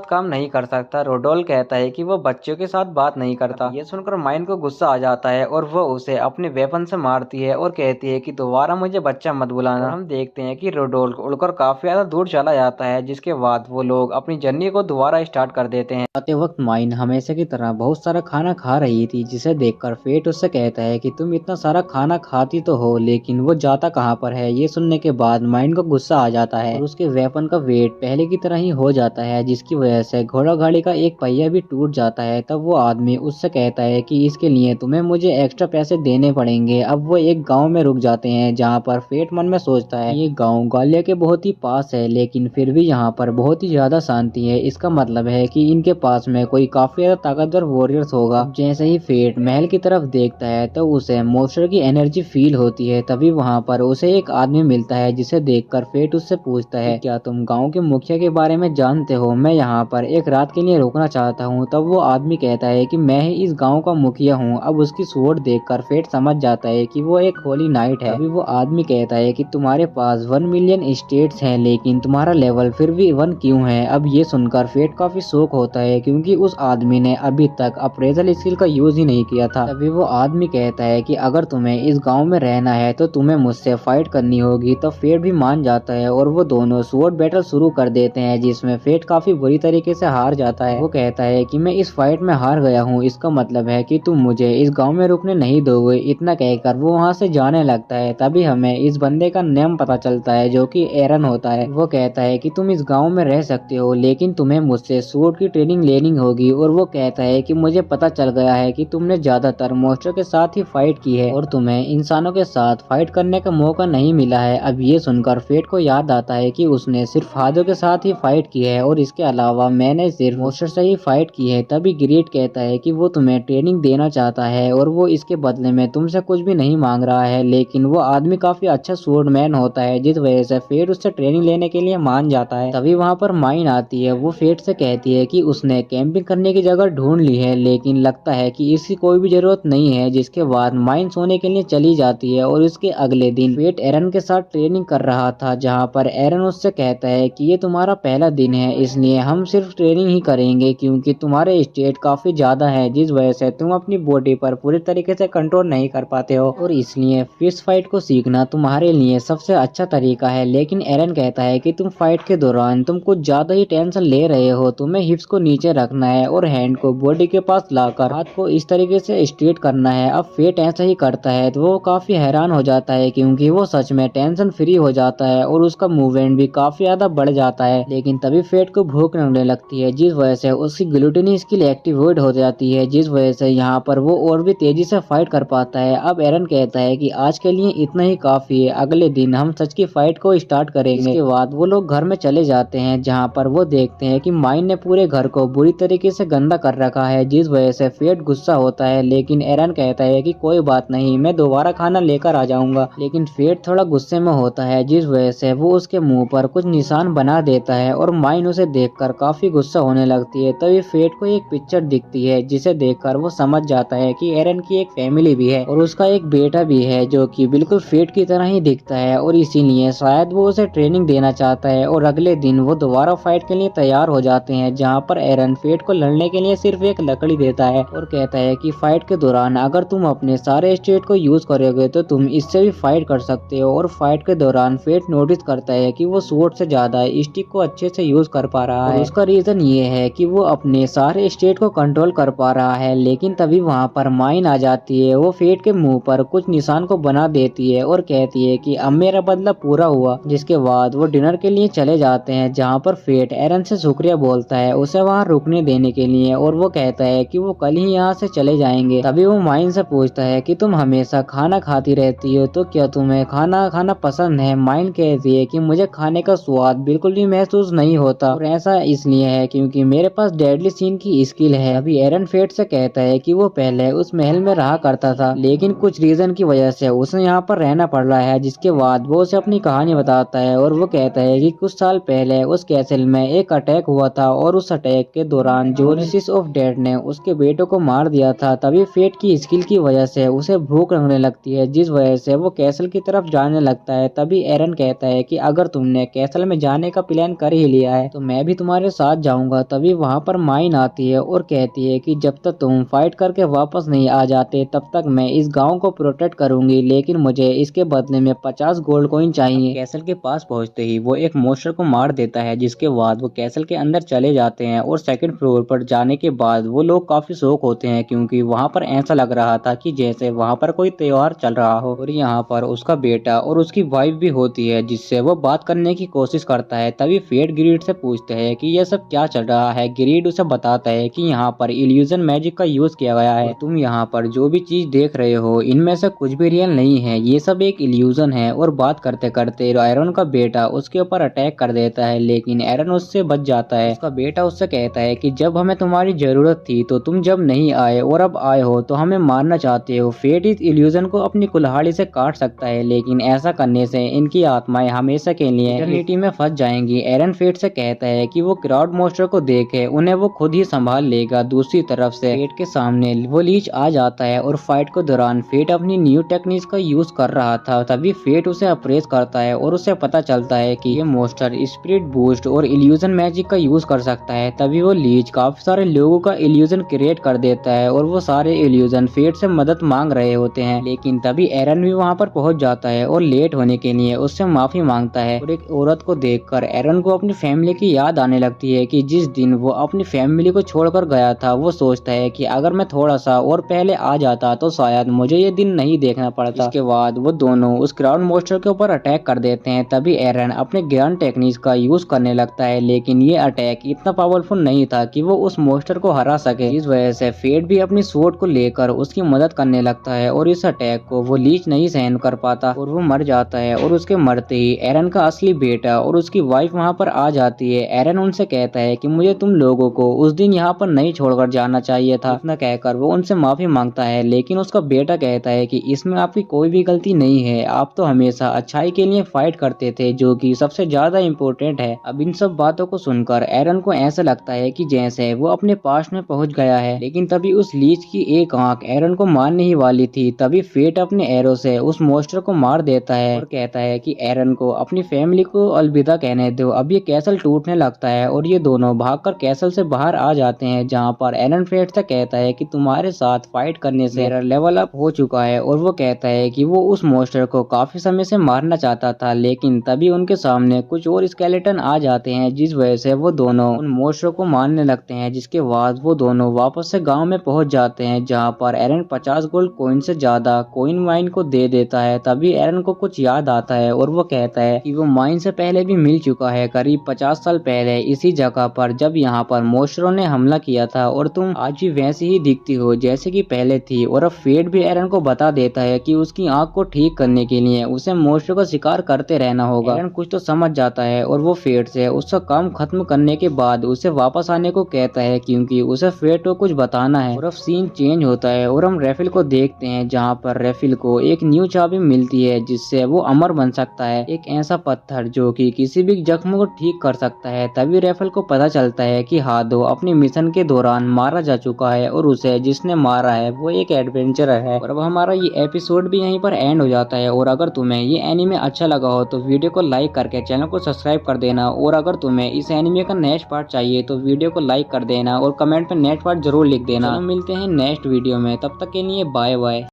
काम नहीं कर सकता। रोडोल्फ कहता है कि वो बच्चों के साथ बात नहीं करता। ये सुनकर माइन को गुस्सा आ जाता है और वो उसे अपने वेपन से मारती है और कहती है कि दोबारा मुझे बच्चा मत बुलाना। हम देखते हैं कि रोडोल्फ उड़कर काफी ज्यादा दूर चला जाता है, जिसके बाद वो लोग अपनी जर्नी को दोबारा स्टार्ट कर देते हैं। आते वक्त माइन हमेशा की तरह बहुत सारा खाना खा रही थी, जिसे देखकर फेट उससे कहता है कि तुम इतना सारा खाना खाती तो हो, लेकिन वो जाता कहाँ पर है। ये सुनने के बाद माइन को गुस्सा आ जाता है और उसके वेपन का वेट पहले की तरह ही हो जाता है, जिसकी वजह से घोड़ा गाड़ी का एक पहिया भी टूट जाता है। तब वो आदमी उससे कहता है कि इसके लिए तुम्हें मुझे एक्स्ट्रा पैसे देने पड़ेंगे। अब वो एक गाँव में रुक जाते हैं, जहाँ पर फेट मन में सोचता है ये गाँव गालिया के बहुत ही पास है, लेकिन फिर भी यहाँ पर बहुत ही ज्यादा शांति है। इसका मतलब है कि इनके पास में कोई काफी ज्यादा ताकतवर वॉरियर्स होगा। जैसे ही फेट महल की तरफ देखता है तो उसे मॉन्स्टर की एनर्जी फील होती है। तभी वहाँ पर उसे एक आदमी मिलता है, जिसे देखकर फेट उससे पूछता है क्या तुम गाँव के मुखिया के बारे में जानते हो? मैं यहाँ पर एक रात के लिए रुकना चाहता हूँ। तब वो आदमी कहता है कि मैं ही इस गाँव का मुखिया हूँ। अब उसकी स्वॉर्ड देखकर फेट समझ जाता है कि वो एक होली नाइट है। अभी वो आदमी कहता है कि तुम्हारे पास 1 मिलियन स्टेट्स हैं, लेकिन तुम्हारा लेवल फिर भी 1 क्यों है? अब ये सुनकर फेट काफी शॉक होता है, क्योंकि उस आदमी ने अभी तक अप्रेजल स्किल का यूज ही नहीं किया था। तभी वो आदमी कहता है कि अगर तुम्हें इस गांव में रहना है तो तुम्हें मुझसे फाइट करनी होगी। तो फेट भी मान जाता है और वो दोनों स्वॉर्ड बैटल शुरू कर देते हैं, जिसमें फेट काफी बुरी तरीके से हार जाता है। वो कहता है कि मैं इस फाइट में हार गया हूँ, इसका मतलब है कि तुम मुझे इस गाँव में रुकने नहीं दोगे। इतना कहकर वो वहाँ से जाने लगता है। तभी हमें इस बंदे का नाम पता चलता है, जो कि एरन होता है। वो कहता है कि तुम इस गांव में रह सकते हो, लेकिन तुम्हें मुझसे स्वॉर्ड की ट्रेनिंग लेनी होगी। और वो कहता है कि मुझे पता चल गया है कि तुमने ज्यादातर मॉन्स्टर के साथ ही फाइट की है और तुम्हें इंसानों के साथ फाइट करने का मौका नहीं मिला है। अब ये सुनकर फेट को याद आता है कि उसने सिर्फ हाथों के साथ ही फाइट की है और इसके अलावा मैंने सिर्फ मॉन्स्टर से ही फाइट की है। तभी ग्रेट कहता है कि वो तुम्हें ट्रेनिंग देना चाहता है और वो इसके बदले में तुमसे कुछ भी नहीं मांग रहा है। लेकिन वो आदमी काफी अच्छा स्वॉर्डमैन होता है, जिस वजह से फेट उससे ट्रेनिंग लेने के लिए मान जाता है। तभी वहाँ पर माइन आती है। वो फेट से कहती है कि उसने कैंपिंग करने की जगह ढूंढ ली है, लेकिन लगता है कि इसकी कोई भी जरूरत नहीं है। जिसके बाद माइन सोने के लिए चली जाती है और उसके अगले दिन फेट एरन के साथ ट्रेनिंग कर रहा था, जहाँ पर एरन उससे कहता है कि ये तुम्हारा पहला दिन है, इसलिए हम सिर्फ ट्रेनिंग ही करेंगे, क्योंकि तुम्हारे स्टेट काफी ज्यादा है, जिस वजह से तुम अपनी बॉडी पर पूरी तरीके से कंट्रोल नहीं कर पाते हो और इसलिए फिस्ट फाइट को सीखना तुम्हारे लिए सबसे अच्छा तरीका है। लेकिन एरन कहता है कि तुम फाइट के दौरान तुम कुछ ज्यादा ही टेंशन ले रहे हो, तुम्हें हिप्स को नीचे रखना है और हैंड को बॉडी के पास लाकर हाथ को इस तरीके से स्ट्रेट करना है। अब फेट ऐसा ही करता है तो वो काफी हैरान हो जाता है, क्योंकि वो सच में टेंशन फ्री हो जाता है और उसका मूवमेंट भी काफी ज्यादा बढ़ जाता है। लेकिन तभी फेट को भूख लगने लगती है, जिस वजह से उसकी ग्लूटिनी स्किल एक्टिवेट हो जाती है, जिस वजह से यहाँ पर वो और भी तेजी से फाइट कर पाता है। अब एरन कहता है कि आज के लिए इतना ही काफी है, अगले दिन हम सच की फाइट को स्टार्ट करेंगे। इसके बाद वो लोग घर में चले जाते हैं, जहाँ पर वो देखते हैं कि माइन ने पूरे घर को बुरी तरीके से गंदा कर रखा है, जिस वजह से फेट गुस्सा होता है। लेकिन एरन कहता है कि कोई बात नहीं, मैं दोबारा खाना लेकर आ जाऊंगा। लेकिन फेट थोड़ा गुस्से में होता है, जिस वजह से वो उसके मुंह पर कुछ निशान बना देता है और माइन उसे देखकर काफी गुस्सा होने लगती है। तभी फेट को एक पिक्चर दिखती है, जिसे देखकर वो समझ जाता है कि एरन की एक फैमिली भी है और उसका एक बेटा भी है, जो कि बिल्कुल फेट की तरह ही दिखता है और इसीलिए शायद वो उसे ट्रेनिंग देना चाहता है। और अगले दिन वो दोबारा फाइट के लिए तैयार हो जाते हैं, जहाँ पर एरन फेट को लड़ने के लिए सिर्फ एक लकड़ी देता है और कहता है कि फाइट के दौरान अगर तुम अपने सारे स्टेट को यूज करोगे तो तुम इससे भी फाइट कर सकते हो। और फाइट के दौरान फेट नोटिस करता है कि वो स्वॉर्ड से ज्यादा स्टिक को अच्छे से यूज कर पा रहा है। उसका रीजन ये है कि वो अपने सारे स्टेट को कंट्रोल कर पा रहा है। लेकिन तभी वहाँ पर माइन आ जाती है। वो फेट के मुंह पर कुछ निशान को बना देती है और कहती है कि अब मेरा बदला पूरा हुआ। जिसके बाद वो डिनर के लिए चले जाते हैं, जहाँ पर फेट एरन से शुक्रिया बोलता है उसे वहाँ रुकने देने के लिए और वो कहता है कि वो कल ही यहाँ से चले जाएंगे। तभी वो माइन से पूछता है कि तुम हमेशा खाना खाती रहती हो, तो क्या तुम्हें खाना खाना पसंद है? माइन कहती है कि मुझे खाने का स्वाद बिल्कुल भी महसूस नहीं होता। और ऐसा इसलिए है क्योंकि मेरे पास डेडली सीन की स्किल है। अभी एरन फेट से कहता है कि वो पहले उस महल में रहा करता था, लेकिन कुछ रीजन की वजह से उसे यहाँ पर रहना पड़ रहा है। जिसके बाद वो उसे अपनी कहानी बताता है और वो कहता है कि कुछ साल पहले उस कैसल में एक अटैक हुआ था और उस अटैक के दौरान जोनेसिस ऑफ डेड ने उसके बेटों को मार दिया था। तभी फेट की स्किल की वजह से उसे भूख लगने लगती है, जिस वजह से वो कैसल की तरफ जाने लगता है। तभी एरन कहता है कि अगर तुमने कैसल में जाने का प्लान कर ही लिया है तो मैं भी तुम्हारे साथ जाऊंगा। तभी वहाँ पर माइन आती है और कहती है कि जब तक तुम फाइट करके वापस नहीं आ जाते तब तक मैं इस गाँव को प्रोटेक्ट करूंगी, लेकिन मुझे इसके बदले में 50 गोल्ड कॉइन चाहिए। कैसल के पास पहुंचते ही वो एक मॉन्स्टर को मार देता है, जिसके बाद वो कैसल के अंदर चले जाते हैं। और सेकंड फ्लोर पर जाने के बाद वो लोग काफी शौक होते हैं क्योंकि वहाँ पर ऐसा लग रहा था कि जैसे वहाँ पर कोई त्योहार चल रहा हो। और यहाँ पर उसका बेटा और उसकी वाइफ भी होती है, जिससे वो बात करने की कोशिश करता है। तभी फेट ग्रीड से पूछते हैं कि यह सब क्या चल रहा है। ग्रीड उसे बताता है कि यहाँ पर इल्यूजन मैजिक का यूज किया गया है। तुम यहाँ पर जो भी चीज देख रहे हो इनमें से कुछ भी रियल नहीं है, ये सब एक इल्यूजन है। और बात करते करते एरन का बेटा उसके ऊपर अटैक कर देता है, लेकिन एरन उससे बच जाता है। उसका बेटा उससे कहता है कि जब हमें तुम्हारी जरूरत थी तो तुम जब नहीं आए और अब आए हो तो हमें मारना चाहते हो। फेट इस इल्यूजन को अपनी कुल्हाड़ी से काट सकता है, लेकिन ऐसा करने से इनकी आत्माएं हमेशा के लिए इटर्निटी में फंस जाएंगी। एरन फेट से कहता है कि वो क्राउड मॉन्स्टर को देखे उन्हें वो खुद ही संभाल लेगा। दूसरी तरफ से फेट के सामने वो लीच आ जाता है और फाइट के दौरान फेट अपनी न्यू टेक्निक्स का यूज कर रहा था। तभी फेट उसे अप्रेस करता है और उसे पता चलता है कि ये मॉन्स्टर स्पिरिट बूस्ट और इल्यूजन मैजिक का यूज कर सकता है। तभी वो लीच काफी सारे लोगों का इल्यूजन क्रिएट कर देता है और वो सारे इल्यूजन फेट से मदद मांग रहे होते हैं। लेकिन तभी एरन भी वहाँ पर पहुंच जाता है और लेट होने के लिए उससे माफी मांगता है। और एक औरत को देखकर एरन को अपनी फैमिली की याद आने लगती है कि जिस दिन वो अपनी फैमिली को छोड़कर गया था। वो सोचता है कि अगर मैं थोड़ा सा और पहले आ जाता तो शायद मुझे ये दिन नहीं देखना पड़ता। इसके बाद वो दोनों उस क्राउड मॉन्स्टर के ऊपर अटैक कर देते हैं। तभी एरन अपने ज्ञान टेक्निक्स का यूज करने लगता है, लेकिन ये अटैक इतना पावरफुल नहीं था कि वो उस मॉन्स्टर को हरा सके। इस वजह से फेट भी अपनी स्वॉर्ड को लेकर उसकी मदद करने लगता है और इस अटैक को वो लीच नहीं सहन कर पाता और वो मर जाता है। और उसके मरते ही एरन का असली बेटा और उसकी वाइफ वहाँ पर आ जाती है। एरन उनसे कहता है कि मुझे तुम लोगों को उस दिन यहाँ पर नहीं छोड़कर जाना चाहिए था। इतना कहकर वो उनसे माफी मांगता है, लेकिन उसका बेटा कहता है कि इसमें आपकी कोई भी गलती नहीं है, आप तो हमेशा अच्छाई के लिए फाइट करते थे जो कि सबसे ज्यादा इम्पोर्टेंट है। अब इन सब बातों को सुनकर एरन को ऐसा लगता है कि जैसे वो अपने पास में पहुंच गया है। लेकिन तभी उस लीच की एक आंख एरन को मारने ही वाली थी। तभी फेट अपने एरो से उस मॉन्स्टर को मार देता है और कहता है कि एरन को अपनी फैमिली को अलविदा कहने दो। अब ये कैसल टूटने लगता है और ये दोनों भागकर कैसल से बाहर आ जाते हैं, जहाँ पर एरन फेट से कहता है कि तुम्हारे साथ फाइट करने से मेरा लेवल अप हो चुका है। और वो कहता है कि वो उस मॉन्स्टर को काफी समय से मारना चाहता था, लेकिन तभी उनके सामने कुछ और स्केलेटन आ जाते हैं, जिस वजह से वो दोनों उन मॉन्स्टर को मारने लगते हैं। जिसके बाद वो दोनों वापस से गांव में पहुंच जाते हैं, जहां पर एरन 50 गोल्ड कॉइन से ज्यादा कॉइन माइन को दे देता है। तभी एरन को कुछ याद आता है और वो कहता है कि वो माइन से पहले भी मिल चुका है, करीब 50 साल पहले इसी जगह पर, जब यहाँ पर मॉन्स्टरों ने हमला किया था और तुम आज भी वैसी ही दिखती हो जैसे कि पहले थी। और अब फेट भी एरन को बता देता है कि उसकी आंख को ठीक करने के लिए उसे मॉन्स्टर का शिकार करते रहना होगा। एरन कुछ तो समझ जाता है और वो फेट से उसका काम खत्म करने के बाद उसे वापस आने को कहता है, क्योंकि उसे फेट को कुछ बताना है। और अब सीन चेंज होता है और हम रेफिल को देखते हैं, जहाँ पर रेफिल को एक न्यू चाबी मिलती है जिससे वो अमर बन सकता है, एक ऐसा पत्थर जो कि किसी भी जख्म को ठीक कर सकता है। तभी रेफिल को पता चलता है कि हादो अपने मिशन के दौरान मारा जा चुका है और उसे जिसने मारा है वो एक एडवेंचरर है। और अब हमारा ये एपिसोड भी यहीं पर एंड हो जाता है। और अगर तुम्हें ये एनीमे अच्छा लगा हो तो वीडियो को लाइक करके चैनल को सब्सक्राइब कर देना। और अगर तुम्हें इस एनीमे का नेक्स्ट पार्ट चाहिए तो वीडियो को लाइक कर देना और कमेंट में नेक्स्ट पार्ट जरूर लिख देना। मिलते हैं नेक्स्ट वीडियो में, तब तक के लिए बाय बाय।